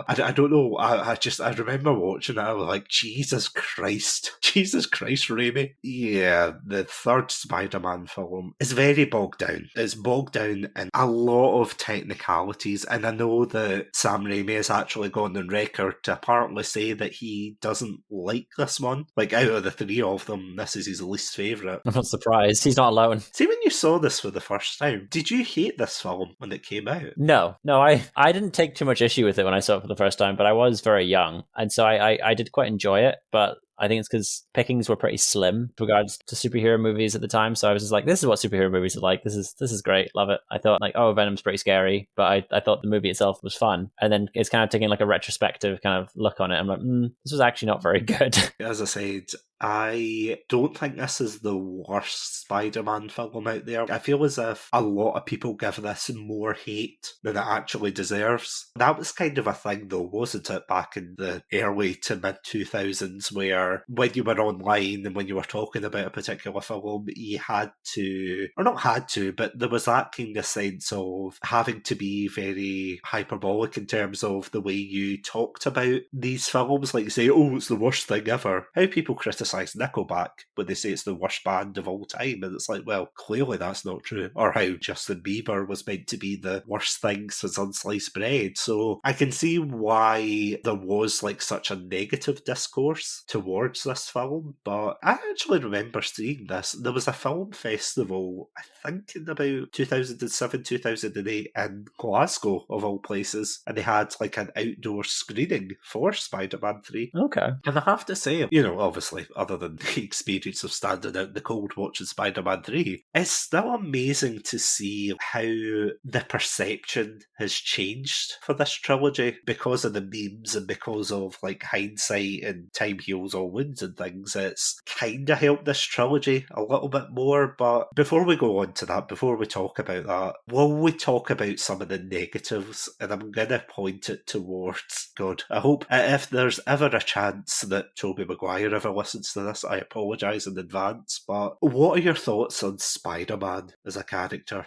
I don't know. I remember watching it. I was like, Jesus Christ, Raimi. Yeah, the third Spider-Man film is very bogged down. It's bogged down in a lot of technicalities, and I know that Sam Raimi has actually gone on record to apparently say that he doesn't like this one. Like, out of the three of them, this is his least favourite. I'm not surprised. He's not alone. See, when you saw this for the first time, did you hate this film when it came out? No, I didn't take too much issue with it when I saw it for the first time, but I was very young, and so I did quite enjoy it, but I think it's because pickings were pretty slim with regards to superhero movies at the time, so I was just like, this is what superhero movies are like, this is great, love it. I thought, like, oh, Venom's pretty scary, but I thought the movie itself was fun, and then it's kind of taking like a retrospective kind of look on it. I'm like, this was actually not very good. As I said, I don't think this is the worst Spider-Man film out there. I feel as if a lot of people give this more hate than it actually deserves. That was kind of a thing though, wasn't it, back in the early to mid-2000s, where when you were online and when you were talking about a particular film, you had to, or not had to, but there was that kind of sense of having to be very hyperbolic in terms of the way you talked about these films, like say, oh, it's the worst thing ever. How people criticise Nickelback when they say it's the worst band of all time, and it's like, well, clearly that's not true. Or how Justin Bieber was meant to be the worst thing since unsliced bread. So I can see why there was like such a negative discourse towards this film, but I actually remember seeing this. There was a film festival, I think in about 2007, 2008 in Glasgow, of all places, and they had like an outdoor screening for Spider-Man 3. Okay. And I have to say, you know, obviously, other than the experience of standing out in the cold watching Spider-Man 3, it's still amazing to see how the perception has changed for this trilogy because of the memes and because of like hindsight and time heals all wounds and things. It's kind of helped this trilogy a little bit more. But before we go on to that, before we talk about that, will we talk about some of the negatives? And I'm going to point it towards, God, I hope if there's ever a chance that Tobey Maguire ever listens to this, I apologise in advance, but what are your thoughts on Spider-Man as a character?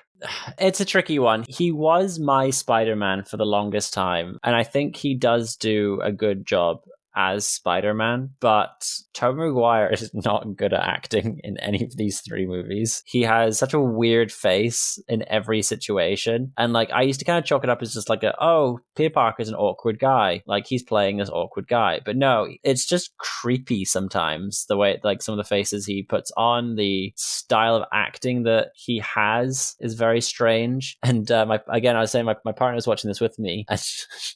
It's a tricky one. He was my Spider-Man for the longest time, and I think he does do a good job as Spider-Man, but Tobey Maguire is not good at acting in any of these three movies. He has such a weird face in every situation, and like I used to kind of chalk it up as just like Peter Parker's an awkward guy, like he's playing this awkward guy, but no, it's just creepy sometimes, the way like some of the faces he puts on, the style of acting that he has is very strange. And I was saying my partner's watching this with me, and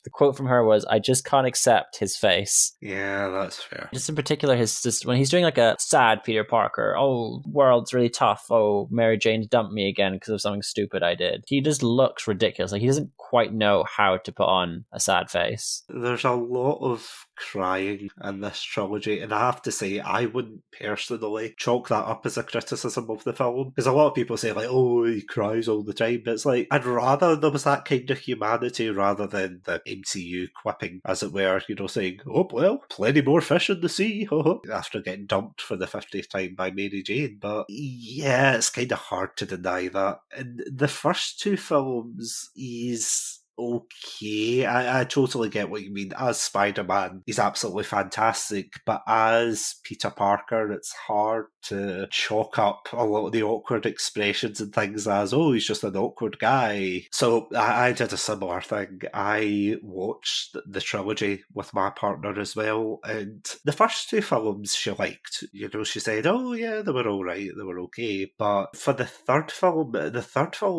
the quote from her was, "I just can't accept his face." Yeah, that's fair. Just in particular, when he's doing like a sad Peter Parker, oh, world's really tough, oh, Mary Jane's dumped me again because of something stupid I did. He just looks ridiculous. Like he doesn't quite know how to put on a sad face. There's a lot of crying in this trilogy, and I have to say, I wouldn't personally chalk that up as a criticism of the film, because a lot of people say like, oh, he cries all the time, but it's like, I'd rather there was that kind of humanity rather than the MCU quipping, as it were, you know, saying, oh, well, plenty more fish in the sea, after getting dumped for the 50th time by Mary Jane. But yeah, it's kind of hard to deny that. And the first two films, he's okay. I totally get what you mean. As Spider-Man, he's absolutely fantastic, but as Peter Parker, it's hard to chalk up a lot of the awkward expressions and things as, oh, he's just an awkward guy. So I did a similar thing. I watched the trilogy with my partner as well, and the first two films she liked. You know, she said, oh yeah, they were alright, they were okay. But for the third film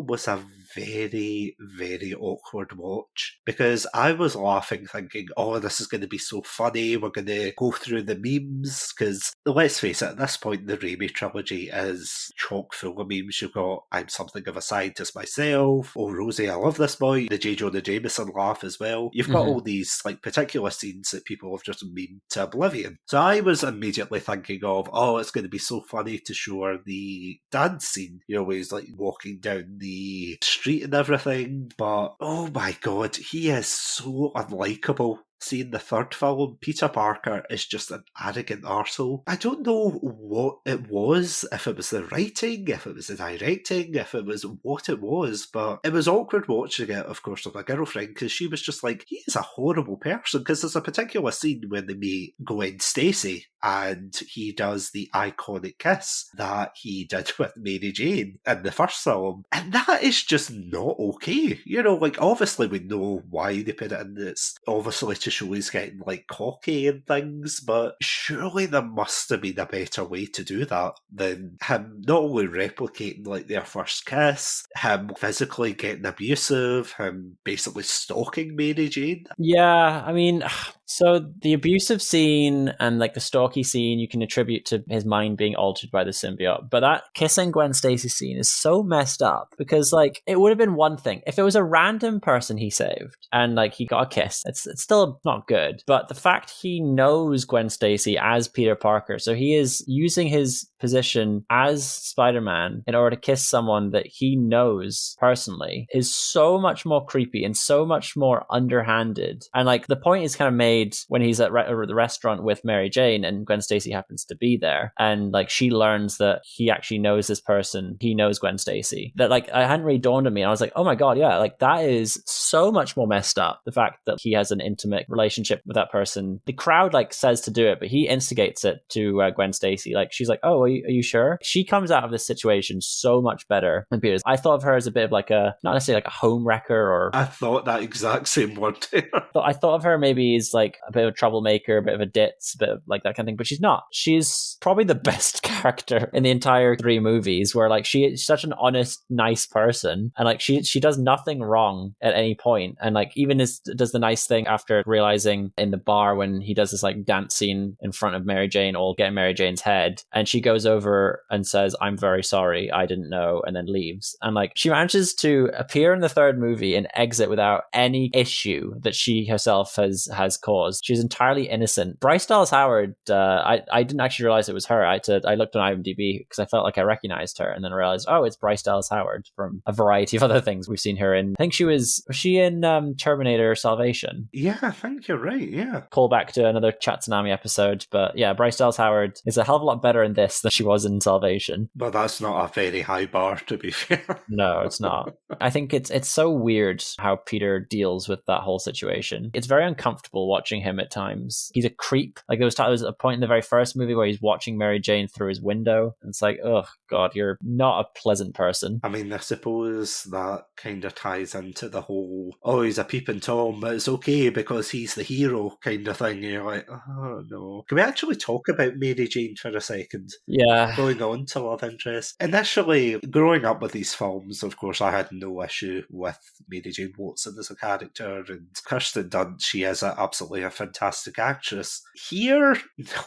was a very, very awkward watch because I was laughing thinking, oh, this is going to be so funny, we're going to go through the memes, because let's face it, at this point the Raimi trilogy is chock full of memes. You've got I'm something of a scientist myself, oh Rosie, I love this boy, the J. Jonah Jameson laugh as well. You've got all these like particular scenes that people have just memed to oblivion. So I was immediately thinking of, oh, it's going to be so funny to show her the dance scene, you know, where he's like walking down the street and everything, but oh my god, he is so unlikable. See, in the third film, Peter Parker is just an arrogant arsehole. I don't know what it was, if it was the writing, if it was the directing, if it was what it was, but it was awkward watching it, of course, with my girlfriend, because she was just like, he is a horrible person, because there's a particular scene when they meet Gwen Stacy, and he does the iconic kiss that he did with Mary Jane in the first film, and that is just not okay. You know, like, obviously we know why they put it in. It's obviously to show he's getting like cocky and things, but surely there must have been a better way to do that than him not only replicating like their first kiss, him physically getting abusive, him basically stalking Mary Jane. Yeah, I mean, so the abusive scene and like the stalky scene you can attribute to his mind being altered by the symbiote, but that kissing Gwen Stacy scene is so messed up because like it would have been one thing if it was a random person he saved and like he got a kiss. It's still not good, but the fact he knows Gwen Stacy as Peter Parker, so he is using his position as Spider-Man in order to kiss someone that he knows personally, is so much more creepy and so much more underhanded. And like the point is kind of made when he's at the restaurant with Mary Jane and Gwen Stacy happens to be there, and like she learns that he actually knows this person, he knows Gwen Stacy, that like I hadn't really dawned on me, and I was like, oh my god, yeah, like that is so much more messed up, the fact that he has an intimate relationship with that person. The crowd like says to do it, but he instigates it to Gwen Stacy. Like she's like, oh, are you sure? She comes out of this situation so much better than Peter's. I thought of her as a bit of like a, not necessarily like a home wrecker, or I thought that exact same word too. I thought of her maybe as like a bit of a troublemaker, a bit of a ditz, a bit of like that kind of thing, but she's not. She's probably the best character in the entire 3 movies, where like she is such an honest, nice person, and like she does nothing wrong at any point, and like even does the nice thing after realizing in the bar when he does this like dance scene in front of Mary Jane, all getting Mary Jane's head, and she goes over and says, I'm very sorry, I didn't know, and then leaves. And like she manages to appear in the 3rd movie and exit without any issue that she herself has caused. She's entirely innocent. Bryce Dallas Howard, I didn't actually realize it was her. I looked on IMDb because I felt like I recognized her, and then realized, oh, it's Bryce Dallas Howard from a variety of other things we've seen her in. I think was she in Terminator Salvation? Yeah, I think you're right, yeah. Call back to another Satsunami episode, but yeah, Bryce Dallas Howard is a hell of a lot better in this than she was in Salvation. But that's not a very high bar, to be fair. No, it's not. I think it's so weird how Peter deals with that whole situation. It's very uncomfortable watching him at times. He's a creep. Like there was a point in the very first movie where he's watching Mary Jane through his window, and it's like, oh god, you're not a pleasant person. I mean, I suppose that kind of ties into the whole, oh, he's a peeping Tom, but it's okay because he's the hero kind of thing. You're like, oh no. Can we actually talk about Mary Jane for a second? Yeah. Going on to love interest. Initially, growing up with these films, of course, I had no issue with Mary Jane Watson as a character, and Kirsten Dunst, she is absolutely a fantastic actress. Here,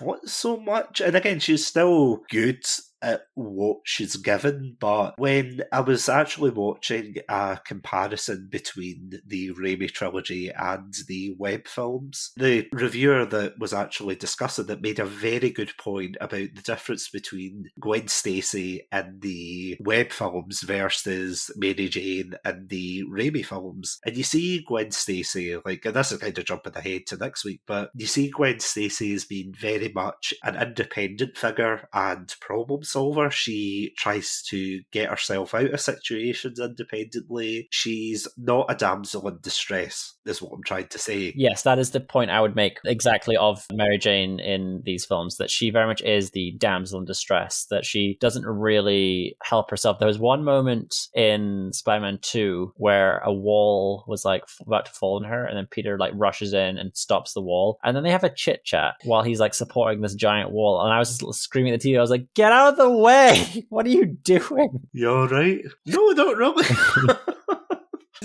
not so much. And again, she's still good at what she's given, but when I was actually watching a comparison between the Raimi trilogy and the web films, the reviewer that was actually discussing it made a very good point about the difference between Gwen Stacy in the web films versus Mary Jane in the Raimi films. And you see Gwen Stacy, like, and this is kind of jumping ahead to next week, but you see Gwen Stacy as being very much an independent figure and problem solver. She tries to get herself out of situations independently. She's not a damsel in distress, is what I'm trying to say. Yes, that is the point I would make exactly of Mary Jane in these films, that she very much is the damsel in distress, that she doesn't really help herself. There was one moment in Spider-Man 2 where a wall was like about to fall on her, and then Peter like rushes in and stops the wall, and then they have a chit chat while he's like supporting this giant wall, and I was just screaming at the TV. I was like, get out of the way! What are you doing? You alright? No, not really.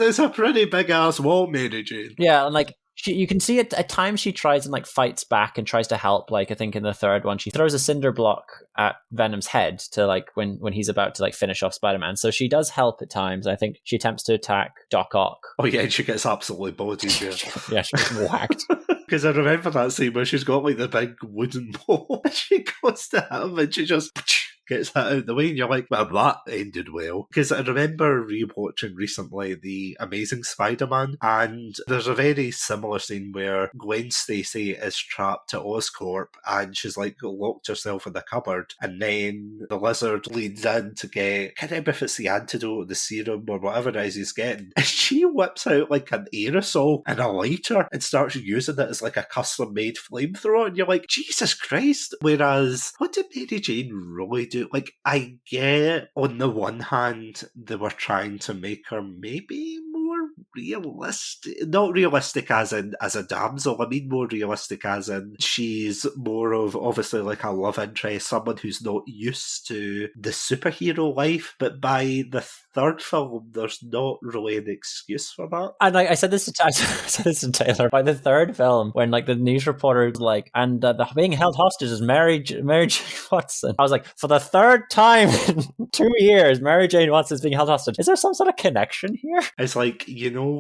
There's a pretty big ass wall, Mary Jane. Yeah, and like you can see it at times she tries and like fights back and tries to help. Like I think in the third one, she throws a cinder block at Venom's head to like when he's about to like finish off Spider-Man. So she does help at times. I think she attempts to attack Doc Ock. Oh yeah, and she gets absolutely bodied. Yeah, yeah, she gets whacked. Because I remember that scene where she's got like the big wooden pole and she goes to him and she just gets that out of the way, and you're like, well, that ended well. Because I remember rewatching recently The Amazing Spider-Man, and there's a very similar scene where Gwen Stacy is trapped at Oscorp and she's like locked herself in the cupboard, and then the Lizard leans in to get, I can't remember if it's the antidote, the serum, or whatever it is he's getting, and she whips out like an aerosol and a lighter and starts using it as like a custom-made flamethrower, and you're like, Jesus Christ. Whereas, what did Mary Jane really do? Like, I get, on the one hand, they were trying to make her maybe more realistic. Not realistic as in as a damsel, I mean more realistic as in she's more of, obviously, like a love interest, someone who's not used to the superhero life, but by the third film, there's not really an excuse for that. And I said this to Taylor. By the third film, when like the news reporter was like, and the being held hostage is Mary Jane Watson. I was like, for the third time in 2 years, Mary Jane Watson is being held hostage. Is there some sort of connection here? It's like, you know,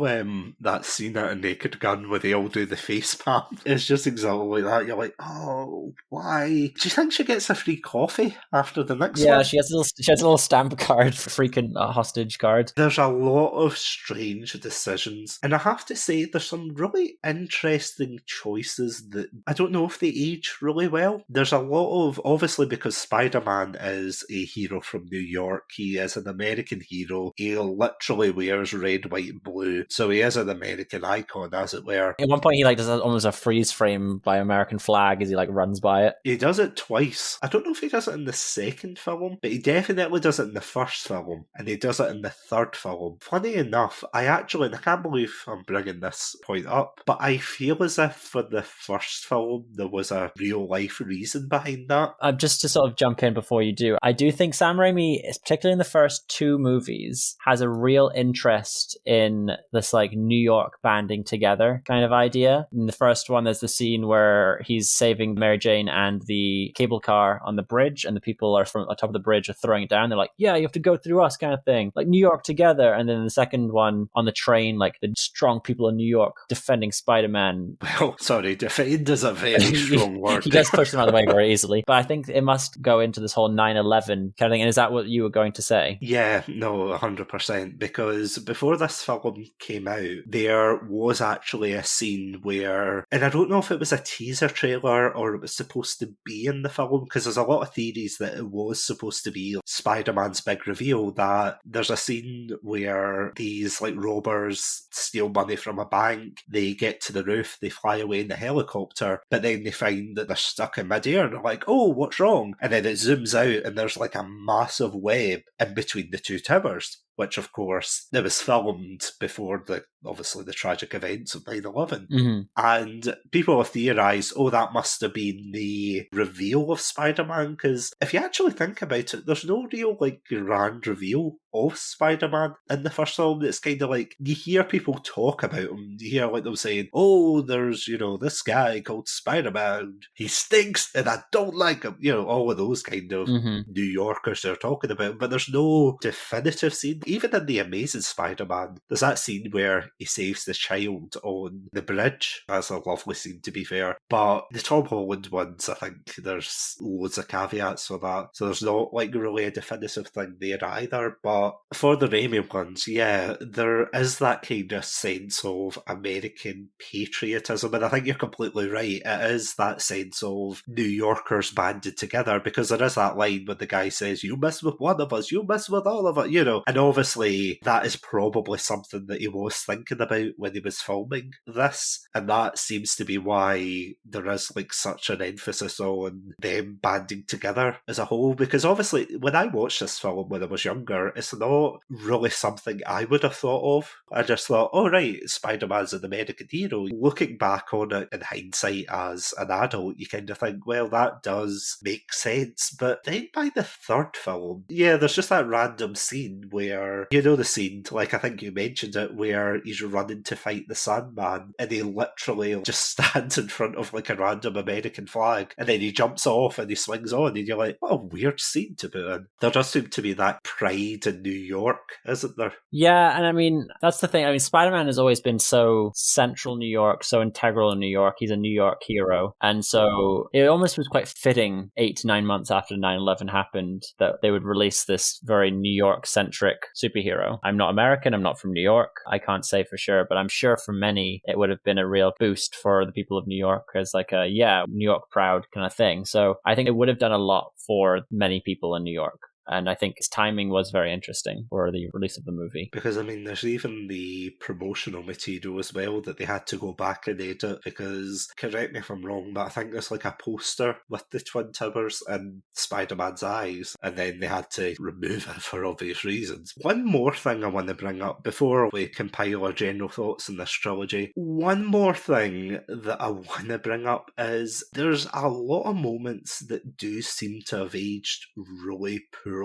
that scene at A Naked Gun where they all do the face palm. It's just exactly like that. You're like, oh, why? Do you think she gets a free coffee after the next one? Yeah, she has a little stamp card for freaking hostage card. There's a lot of strange decisions, and I have to say there's some really interesting choices that I don't know if they age really well. There's a lot of, obviously because Spider-Man is a hero from New York, he is an American hero, he literally wears red, white and blue, so he is an American icon, as it were. At one point he like does almost a freeze frame by American flag as he like runs by it. He does it twice. I don't know if he does it in the second film, but he definitely does it in the first film, and he does it in the third film. Funny enough, I can't believe I'm bringing this point up, but I feel as if for the first film there was a real life reason behind that. Just to sort of jump in before you do, I do think Sam Raimi, particularly in the first two movies, has a real interest in this like New York banding together kind of idea. In the first one, there's the scene where he's saving Mary Jane and the cable car on the bridge, and the people are from the top of the bridge are throwing it down. They're like, yeah, you have to go through us kind of thing. Like New York together. And then in the second one on the train, like the strong people in New York defending Spider-Man. Well, sorry, defend is a very strong word. He does push them out of the way very easily. But I think it must go into this whole 9/11 kind of thing. And is that what you were going to say? Yeah, no, 100%. Because before this film came out, there was actually a scene where, and I don't know if it was a teaser trailer or it was supposed to be in the film, because there's a lot of theories that it was supposed to be Spider-Man's big reveal, that there's a scene where these like robbers steal money from a bank, they get to the roof, they fly away in the helicopter, but then they find that they're stuck in midair and they're like, oh, what's wrong? And then it zooms out and there's like a massive web in between the two towers, which of course it was filmed before obviously the tragic events of 9/11. Mm-hmm. And people have theorised, oh, that must have been the reveal of Spider-Man, because if you actually think about it, there's no real like grand reveal of Spider-Man in the first film. It's kind of like, you hear people talk about him, you hear like them saying, oh, there's, you know, this guy called Spider-Man, he stinks and I don't like him, you know, all of those kind of New Yorkers they're talking about, but there's no definitive scene. Even in The Amazing Spider-Man, there's that scene where he saves the child on the bridge. That's a lovely scene, to be fair. But the Tom Holland ones, I think there's loads of caveats for that. So there's not like really a definitive thing there either. But for the Raimi ones, yeah, there is that kind of sense of American patriotism. And I think you're completely right. It is that sense of New Yorkers banded together, because there is that line where the guy says, you mess with one of us, you mess with all of us, you know. And obviously that is probably something that he was thinking thinking about when he was filming this, and that seems to be why there is like such an emphasis on them banding together as a whole, because obviously when I watched this film when I was younger, it's not really something I would have thought of. I just thought, oh right, Spider-Man's an American hero. Looking back on it in hindsight as an adult, you kind of think, well, that does make sense. But then by the third film, yeah, there's just that random scene where, you know the scene, like I think you mentioned it, where he's running to fight the Sandman and he literally just stands in front of like a random American flag and then he jumps off and he swings on and you're like, what a weird scene to put in. There does seem to be that pride in New York, isn't there? Yeah, and I mean, that's the thing. I mean, Spider-Man has always been so central New York, so integral in New York. He's a New York hero. And so it almost was quite fitting 8 to 9 months after 9/11 happened that they would release this very New York-centric superhero. I'm not American, I'm not from New York. I can't say for sure, but I'm sure for many it would have been a real boost for the people of New York as like a, yeah, New York proud kind of thing. So I think it would have done a lot for many people in New York. And I think its timing was very interesting for the release of the movie. Because, I mean, there's even the promotional material as well that they had to go back and edit because, correct me if I'm wrong, but I think there's like a poster with the Twin Towers and Spider-Man's eyes, and then they had to remove it for obvious reasons. One more thing I want to bring up before we compile our general thoughts on this trilogy. One more thing that I want to bring up is there's a lot of moments that do seem to have aged really poorly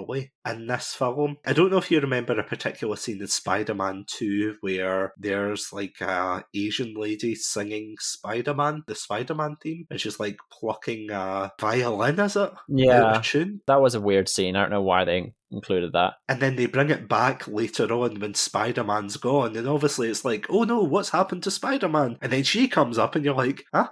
in this film. I don't know if you remember a particular scene in Spider-Man 2 where there's like a Asian lady singing Spider-Man, the Spider-Man theme, and she's like plucking a violin, is it? Yeah, Out of tune. that was a weird scene. I don't know why they included that. And then they bring it back later on when Spider-Man's gone, and obviously it's like, oh no, what's happened to Spider-Man? And then she comes up and you're like, huh?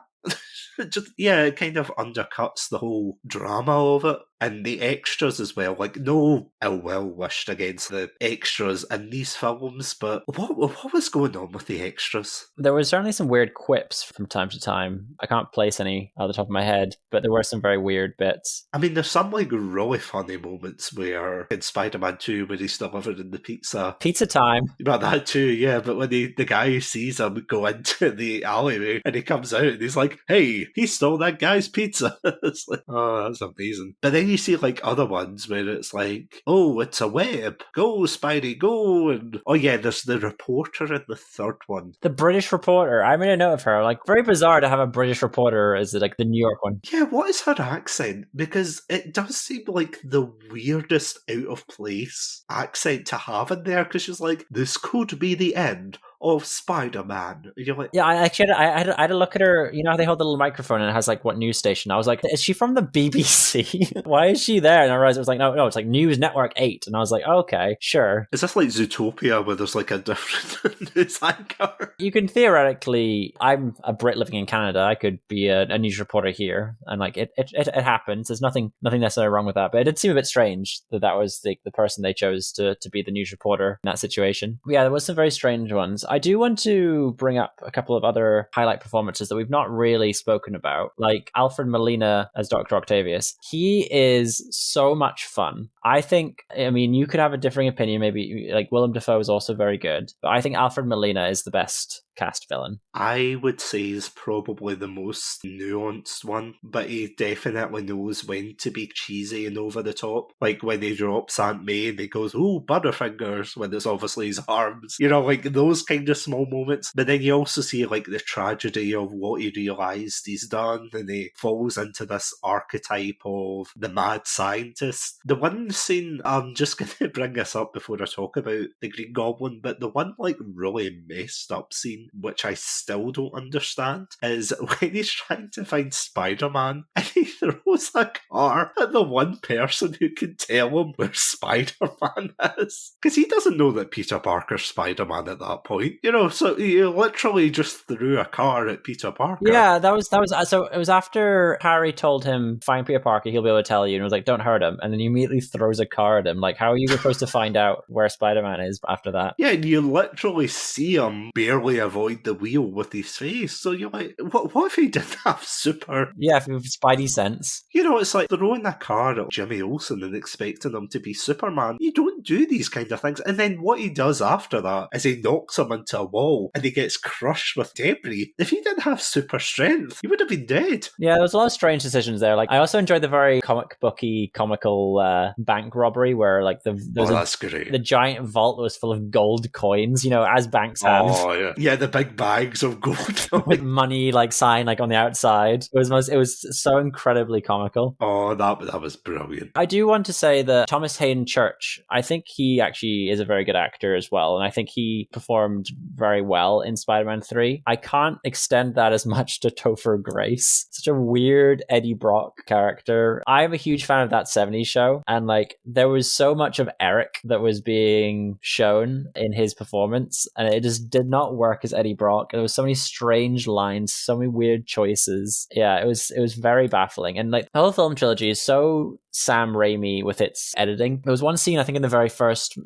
Just, yeah, it kind of undercuts the whole drama of it. And the extras as well, like no ill will wished against the extras in these films, but what was going on with the extras? There was certainly some weird quips from time to time. I can't place any out the top of my head, but there were some very weird bits. I mean, there's some like really funny moments where in Spider-Man 2 when he's delivering the pizza. Pizza time. About that too, yeah, but when the guy sees him go into the alleyway and he comes out and he's like, hey, he stole that guy's pizza. It's like, oh, that's amazing. But then you see like other ones where it's like, oh, it's a web. Go, Spidey, go. And oh yeah, there's the reporter in the third one. The British reporter. I made a note of her. Like, very bizarre to have a British reporter as like the New York one. Yeah, what is her accent? Because it does seem like the weirdest out of place accent to have in there, because she's like, this could be the end of Spider-Man. And you're like, yeah, I actually had to look at her. You know how they hold the little microphone and it has like what news station? I was like, is she from the BBC? Why is she there? And I realized it was like, no, it's like News Network 8. And I was like, oh, okay, sure. Is this like Zootopia where there's like a different news anchor? You can theoretically, I'm a Brit living in Canada. I could be a news reporter here, and like it happens. There's nothing necessarily wrong with that, but it did seem a bit strange that was the person they chose to be the news reporter in that situation. But yeah, there was some very strange ones. I do want to bring up a couple of other highlight performances that we've not really spoken about, like Alfred Molina as Dr. Octavius. He is so much fun. I think, I mean, you could have a differing opinion. Maybe like Willem Dafoe is also very good, but I think Alfred Molina is the best cast villain. I would say he's probably the most nuanced one, but he definitely knows when to be cheesy and over the top. Like when he drops Aunt May and he goes, ooh, Butterfingers, when it's obviously his arms. You know, like those kind of small moments. But then you also see like the tragedy of what he realised he's done, and he falls into this archetype of the mad scientist. The one scene, I'm just going to bring this up before I talk about the Green Goblin, but the one like really messed up scene, which I still don't understand, is when he's trying to find Spider-Man and he throws a car at the one person who can tell him where Spider-Man is. Because he doesn't know that Peter Parker's Spider-Man at that point, you know, so he literally just threw a car at Peter Parker. Yeah, that was so it was after Harry told him, find Peter Parker, he'll be able to tell you, and was like, don't hurt him, and then he immediately throws a car at him. Like, how are you supposed to find out where Spider-Man is after that? Yeah, and you literally see him barely ever avoid the wheel with his face. So you're like, what if he didn't have super... Yeah, with Spidey sense. You know, it's like throwing a car at Jimmy Olsen and expecting him to be Superman. You don't do these kind of things. And then what he does after that is he knocks him into a wall and he gets crushed with debris. If he didn't have super strength, he would have been dead. Yeah, there was a lot of strange decisions there. Like, I also enjoyed the very comic booky, comical bank robbery where, like, that's great. The giant vault was full of gold coins, you know, as banks have. Oh, yeah. Yeah, the big bags of gold. With money, like, sign, like, on the outside. It was so incredibly comical. Oh, that was brilliant. I do want to say that Thomas Hayden Church, I think he actually is a very good actor as well, and I think he performed very well in Spider-Man 3. I can't extend that as much to Topher Grace. Such a weird Eddie Brock character. I'm a huge fan of that 70s show, and like there was so much of Eric that was being shown in his performance, and it just did not work as Eddie Brock. There was so many strange lines, so many weird choices. Yeah, it was very baffling. And like the whole film trilogy is so Sam Raimi with its editing. There was one scene, I think, in the very first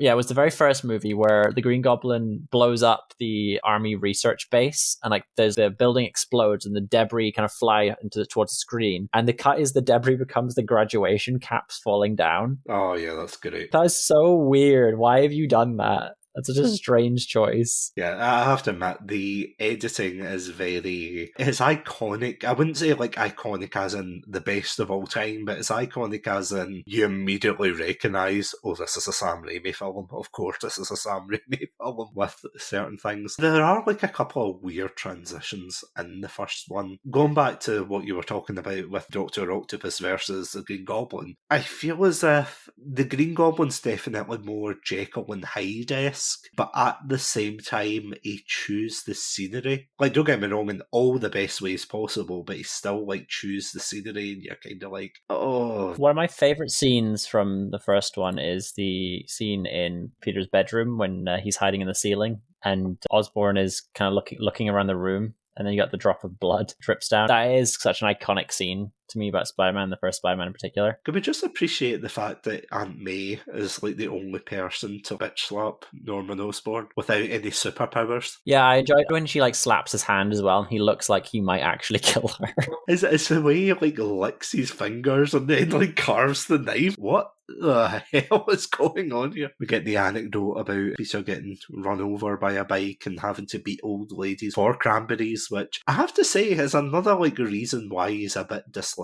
movie where the Green Goblin blows up the army research base, and like the building explodes and the debris kind of fly towards the screen. And the cut is the debris becomes the graduation caps falling down. Oh yeah, that's great. That is so weird. Why have you done that? That's such a strange choice. Yeah, I have to admit, the editing is it's iconic. I wouldn't say like iconic as in the best of all time, but it's iconic as in you immediately recognise, oh, this is a Sam Raimi film. Of course, this is a Sam Raimi film with certain things. There are like a couple of weird transitions in the first one. Going back to what you were talking about with Dr. Octopus versus the Green Goblin, I feel as if the Green Goblin's definitely more Jekyll and Hyde-esque, but at the same time he chews the scenery. Like, don't get me wrong, in all the best ways possible, but he still like chews the scenery and you're kind of like, oh. One of my favourite scenes from the first one is the scene in Peter's bedroom when he's hiding in the ceiling and Osborn is kind of looking around the room, and then you got the drop of blood drips down. That is such an iconic scene to me about Spider-Man, the first Spider-Man in particular. Can we just appreciate the fact that Aunt May is like the only person to bitch slap Norman Osborn without any superpowers? Yeah, I enjoyed when she like slaps his hand as well, and he looks like he might actually kill her. It's the way he like licks his fingers and then like carves the knife. What the hell is going on here? We get the anecdote about Peter getting run over by a bike and having to beat old ladies for cranberries, which I have to say is another like reason why he's a bit dislikable.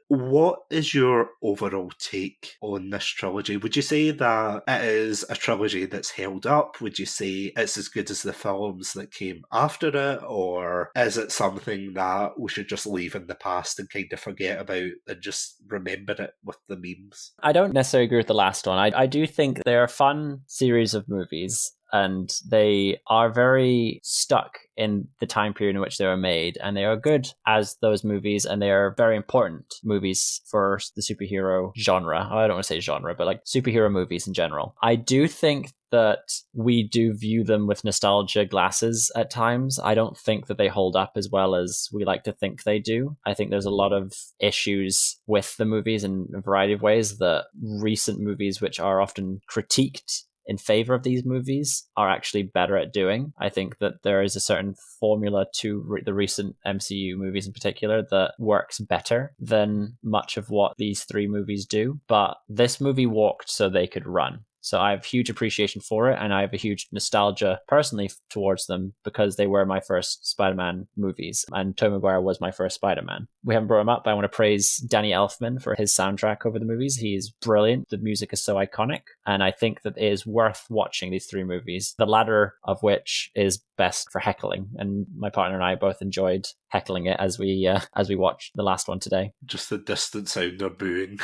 What is your overall take on this trilogy? Would you say that it is a trilogy that's held up? Would you say it's as good as the films that came after it? Or is it something that we should just leave in the past and kind of forget about and just remember it with the memes? I don't necessarily agree with the last one. I do think they're a fun series of movies, and they are very stuck in the time period in which they were made, and they are good as those movies, and they are very important movies for the superhero genre. I don't want to say genre, but like superhero movies in general. I do think that we do view them with nostalgia glasses at times. I don't think that they hold up as well as we like to think they do. I think there's a lot of issues with the movies in a variety of ways that recent movies, which are often critiqued in favor of these movies, are actually better at doing. I think that there is a certain formula to the recent MCU movies in particular that works better than much of what these three movies do. But this movie walked so they could run. So I have huge appreciation for it, and I have a huge nostalgia personally towards them because they were my first Spider-Man movies, and Tobey Maguire was my first Spider-Man. We haven't brought him up, but I want to praise Danny Elfman for his soundtrack over the movies. He is brilliant. The music is so iconic, and I think that it is worth watching these three movies, the latter of which is best for heckling, and my partner and I both enjoyed heckling it as we watched the last one today. Just the distant sound of booing.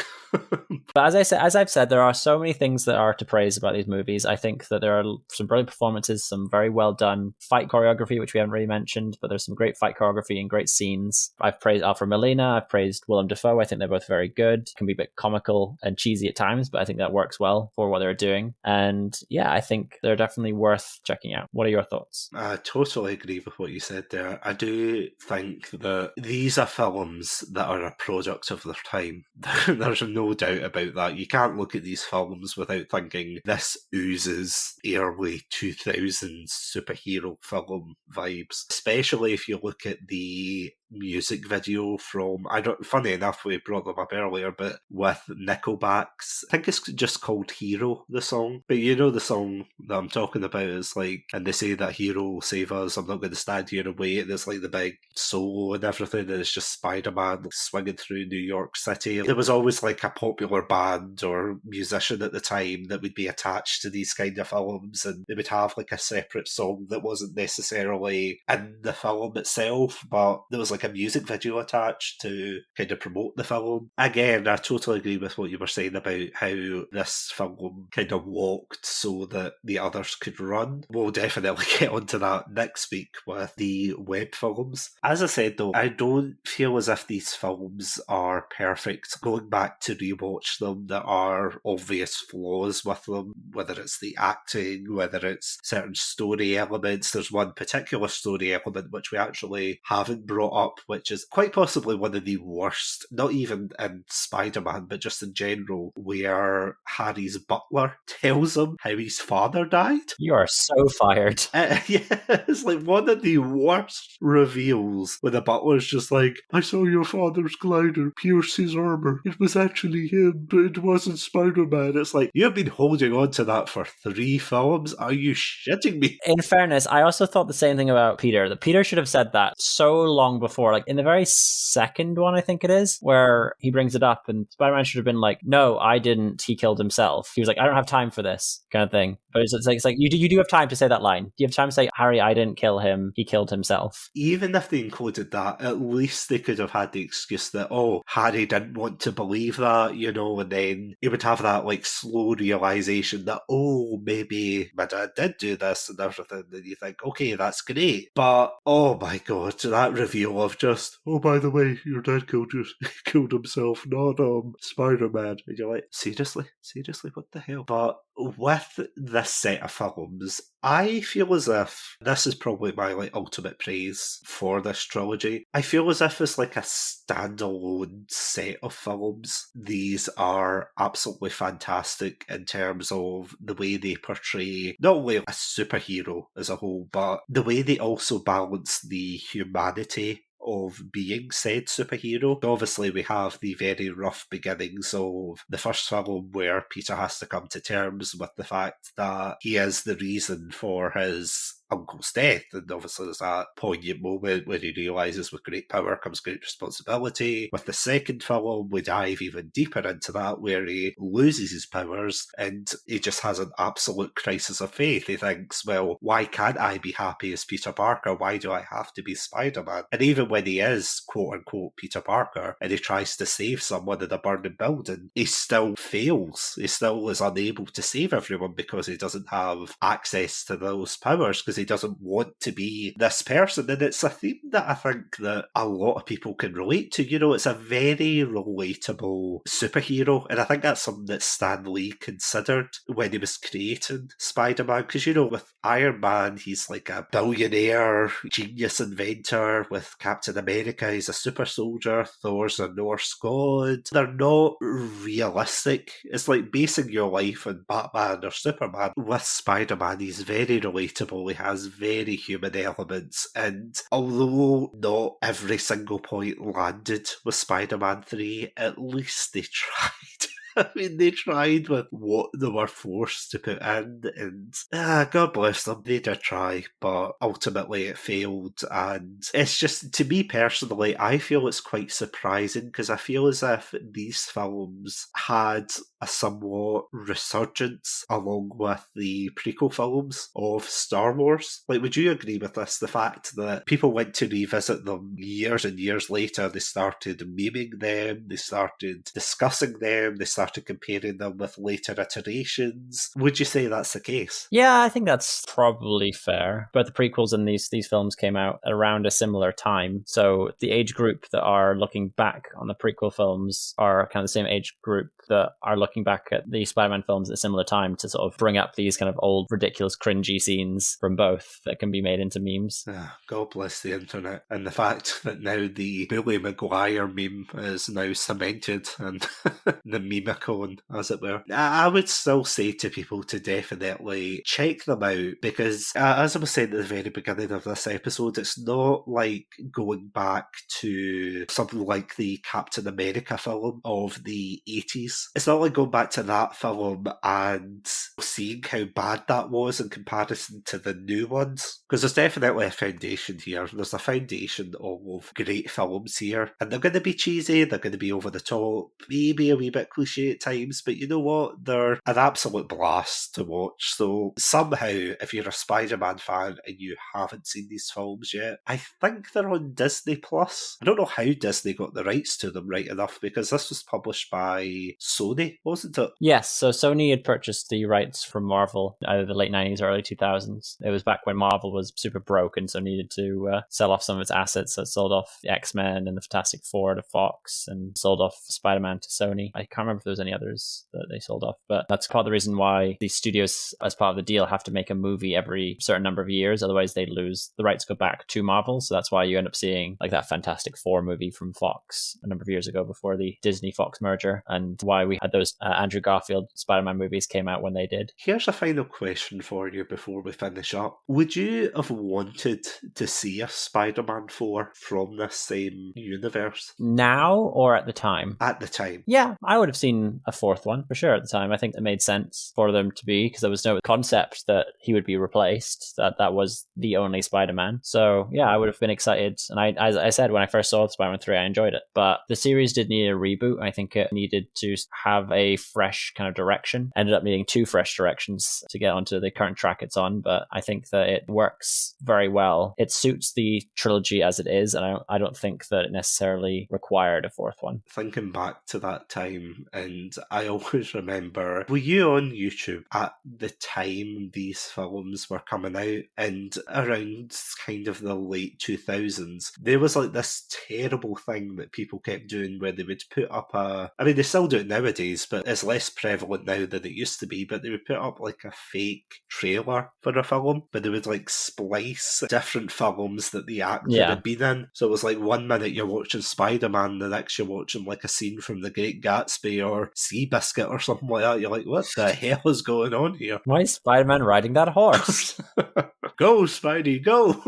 But as I've said, there are so many things that are to praise about these movies. I think that there are some brilliant performances, some very well done fight choreography, which we haven't really mentioned, but there's some great fight choreography and great scenes. I've praised Alfred Molina, I've praised Willem Dafoe. I think they're both very good. Can be a bit comical and cheesy at times, but I think that works well for what they're doing. And yeah, I think they're definitely worth checking out. What are your thoughts? I totally agree with what you said there. I do think that these are films that are a product of their time. There's no doubt about that. You can't look at these films without thinking, thinking this oozes early 2000s superhero film vibes, especially if you look at the music video from, funny enough, we brought them up earlier, but with Nickelback's, I think it's just called Hero, the song. But you know the song that I'm talking about is like, and they say that hero will save us, I'm not going to stand here and wait, and there's like the big solo and everything, and it's just Spider-Man swinging through New York City. There was always like a popular band or musician at the time that would be attached to these kind of films, and they would have like a separate song that wasn't necessarily in the film itself, but there was like a music video attached to kind of promote the film. Again, I totally agree with what you were saying about how this film kind of walked so that the others could run. We'll definitely get onto that next week with the web films. As I said though, I don't feel as if these films are perfect. Going back to rewatch them, there are obvious flaws with them, whether it's the acting, whether it's certain story elements. There's one particular story element which we actually haven't brought up, which is quite possibly one of the worst, not even in Spider-Man, but just in general, where Harry's butler tells him how his father died. You are so fired. Yeah, it's like one of the worst reveals when the butler's just like, I saw your father's glider pierce his armour. It was actually him, but it wasn't Spider-Man. It's like, you've been holding on to that for 3 films? Are you shitting me? In fairness, I also thought the same thing about Peter, that Peter should have said that so long before, like in the very second one, I think it is, where he brings it up and Spider-Man should have been like, no, I didn't, he killed himself. He was like, I don't have time for this kind of thing. But it's like you do have time to say that line. Do you have time to say, Harry, I didn't kill him, he killed himself? Even if they included that, at least they could have had the excuse that, oh, Harry didn't want to believe that, you know, and then he would have that like slow realisation that, oh, maybe my dad did do this and everything, and you think, okay, that's great. But, oh my god, that reveal of just, oh, by the way, your dad killed himself, not Spider-Man. And you're like, seriously? Seriously, what the hell? But with this set of films, I feel as if this is probably my like ultimate praise for this trilogy. I feel as if it's like a standalone set of films. These are absolutely fantastic in terms of the way they portray not only a superhero as a whole, but the way they also balance the humanity of being said superhero. Obviously, we have the very rough beginnings of the first film where Peter has to come to terms with the fact that he is the reason for his uncle's death, and obviously there's that poignant moment where he realises with great power comes great responsibility. With the second film, we dive even deeper into that, where he loses his powers and he just has an absolute crisis of faith. He thinks, well, why can't I be happy as Peter Parker? Why do I have to be Spider-Man? And even when he is quote-unquote Peter Parker and he tries to save someone in a burning building, he still fails. He still is unable to save everyone because he doesn't have access to those powers, because he doesn't want to be this person. And it's a theme that I think that a lot of people can relate to. You know, it's a very relatable superhero, and I think that's something that Stan Lee considered when he was creating Spider-Man, because, you know, with Iron Man, he's like a billionaire, genius inventor. With Captain America, he's a super soldier. Thor's a Norse god. They're not realistic. It's like basing your life on Batman or Superman. With Spider-Man, he's very relatable. He has very human elements, and although not every single point landed with Spider-Man 3, at least they tried. I mean, they tried with what they were forced to put in, and God bless them, they did try, but ultimately it failed. And it's just, to me personally, I feel it's quite surprising, because I feel as if these films had a somewhat resurgence along with the prequel films of Star Wars. Like, would you agree with this? The fact that people went to revisit them years and years later, they started memeing them, they started discussing them, they started comparing them with later iterations. Would you say that's the case? Yeah, I think that's probably fair. But the prequels and these films came out at around a similar time. So the age group that are looking back on the prequel films are kind of the same age group that are looking back at the Spider-Man films at a similar time to sort of bring up these kind of old, ridiculous, cringy scenes from both that can be made into memes. God bless the internet. And the fact that now the Billy Maguire meme is now cemented and the meme unicorn, as it were. I would still say to people to definitely check them out because, as I was saying at the very beginning of this episode, it's not like going back to something like the Captain America film of the 80s. It's not like going back to that film and seeing how bad that was in comparison to the new ones. Because there's definitely a foundation here. There's a foundation of great films here. And they're going to be cheesy, they're going to be over the top, maybe a wee bit cliche at times, but you know what? They're an absolute blast to watch. So somehow, if you're a Spider-Man fan and you haven't seen these films yet, I think they're on Disney Plus. I don't know how Disney got the rights to them right enough, because this was published by Sony, wasn't it? Yes, so Sony had purchased the rights from Marvel either the late 90s or early 2000s. It was back when Marvel was super broke and so needed to sell off some of its assets. So it sold off the X-Men and the Fantastic Four to Fox and sold off Spider-Man to Sony. I can't remember if there was any others that they sold off, but that's part of the reason why these studios, as part of the deal, have to make a movie every certain number of years. Otherwise, they'd lose the rights, go back to Marvel. So that's why you end up seeing like that Fantastic Four movie from Fox a number of years ago before the Disney-Fox merger, and why we had those Andrew Garfield Spider-Man movies came out when they did. Here's a final question for you before we finish up. Would you have wanted to see a Spider-Man 4 from this same universe? Now or at the time? At the time. Yeah, I would have seen a fourth one for sure at the time. I think it made sense for them to be, because there was no concept that he would be replaced, that was the only Spider-Man. So yeah, I would have been excited. And as I said, when I first saw Spider-Man 3, I enjoyed it. But the series did need a reboot. I think it needed to have a fresh kind of direction. Ended up needing two fresh directions to get onto the current track it's on, but I think that it works very well. It suits the trilogy as it is, and I don't think that it necessarily required a fourth one. Thinking back to that time, and I always remember, were you on YouTube at the time these films were coming out? And around kind of the late 2000s, there was like this terrible thing that people kept doing where they would put up I mean, they still do it nowadays, but it's less prevalent now than it used to be, but they would put up like a fake trailer for a film, but they would like splice different films that the actor had been in. So it was like 1 minute you're watching Spider-Man, the next you're watching like a scene from The Great Gatsby or Seabiscuit or something like that. You're like, what the hell is going on here? Why is Spider-Man riding that horse? Go, Spidey, go!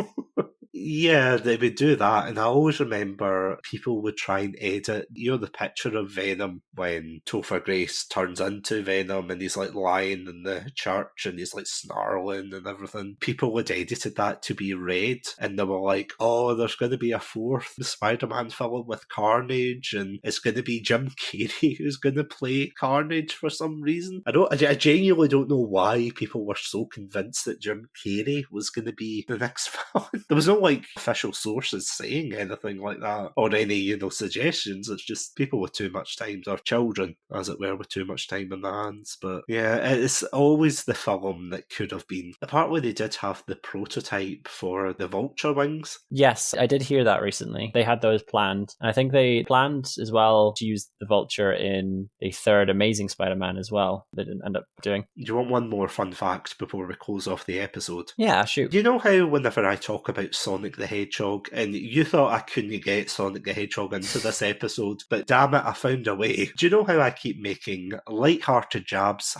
Yeah, they would do that, and I always remember people would try and edit, the picture of Venom when Topher Grace turns into Venom and he's like lying in the church and he's like snarling and everything. People had edited that to be red, and they were like, oh, there's going to be a fourth Spider-Man film with Carnage, and it's going to be Jim Carrey who's going to play Carnage for some reason. I genuinely don't know why people were so convinced that Jim Carrey was going to be the next film. There was no like official sources saying anything like that or any suggestions. It's just people with too much time, or children as it were, with too much time in their hands. But yeah, it's always the film that could have been. Apparently they did have the prototype for the Vulture wings. Yes, I did hear that recently. They had those planned. I think they planned as well to use the Vulture in the third Amazing Spider-Man as well. They didn't end up doing. Do you want one more fun fact before we close off the episode? Yeah, shoot. You know how whenever I talk about Sonic the Hedgehog, and you thought I couldn't get Sonic the Hedgehog into this episode, but damn it, I found a way. Do you know how I keep making light-hearted jabs,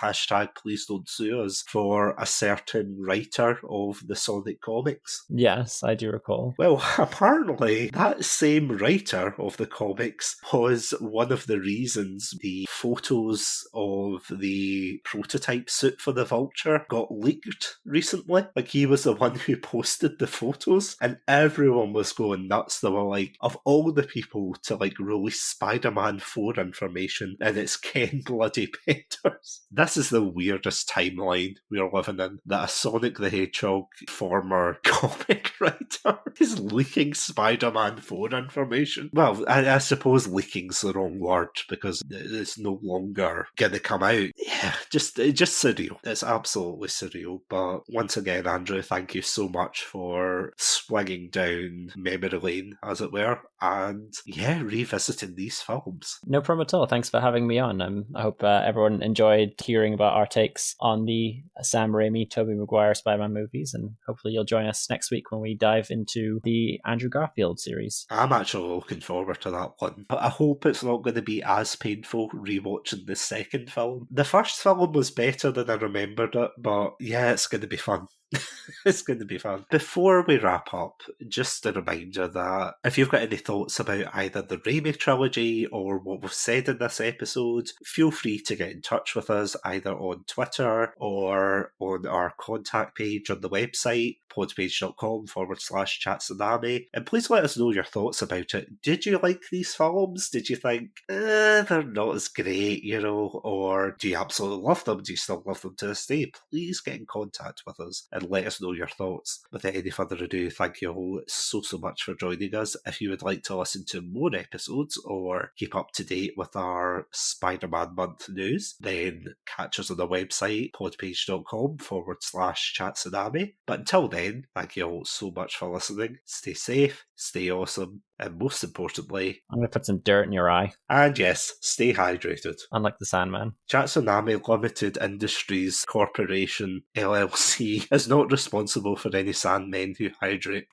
#please don't sue us, for a certain writer of the Sonic comics? Yes, I do recall. Well, apparently that same writer of the comics was one of the reasons the photos of the prototype suit for the Vulture got leaked recently. Like, he was the one who posted the photos, and everyone was going nuts. They were like, of all the people to like release Spider-Man 4 information, and it's Ken bloody Penders. This is the weirdest timeline we're living in, that a Sonic the Hedgehog former comic writer is leaking Spider-Man 4 information. Well, I suppose leaking's the wrong word, because it's no longer gonna come out. Yeah, just surreal. It's absolutely surreal. But once again, Andrew, thank you so much for swinging down memory lane, as it were, and revisiting these films. No problem at all. Thanks for having me on. I hope everyone enjoyed hearing about our takes on the Sam Raimi, Tobey Maguire Spider-Man movies, and hopefully you'll join us next week when we dive into the Andrew Garfield series. I'm actually looking forward to that one, but I hope it's not going to be as painful rewatching the second film. The first film was better than I remembered it, but it's going to be fun. It's going to be fun. Before we wrap up, just a reminder that if you've got any thoughts about either the Raimi trilogy or what we've said in this episode, feel free to get in touch with us either on Twitter or on our contact page on the website, podpage.com/Satsunami, and please let us know your thoughts about it. Did you like these films? Did you think they're not as great, or do you absolutely love them? Do you still love them to this day? Please get in contact with us and let us know your thoughts. Without any further ado, thank you all so much for joining us. If you would like to listen to more episodes or keep up to date with our Spider-Man month news, then catch us on the website, podpage.com/Chatsunami. But until then, thank you all so much for listening. Stay safe, stay awesome, and most importantly, I'm going to put some dirt in your eye. And yes, stay hydrated. Unlike the Sandman. Satsunami Limited Industries Corporation, LLC, is not responsible for any Sandmen who hydrate.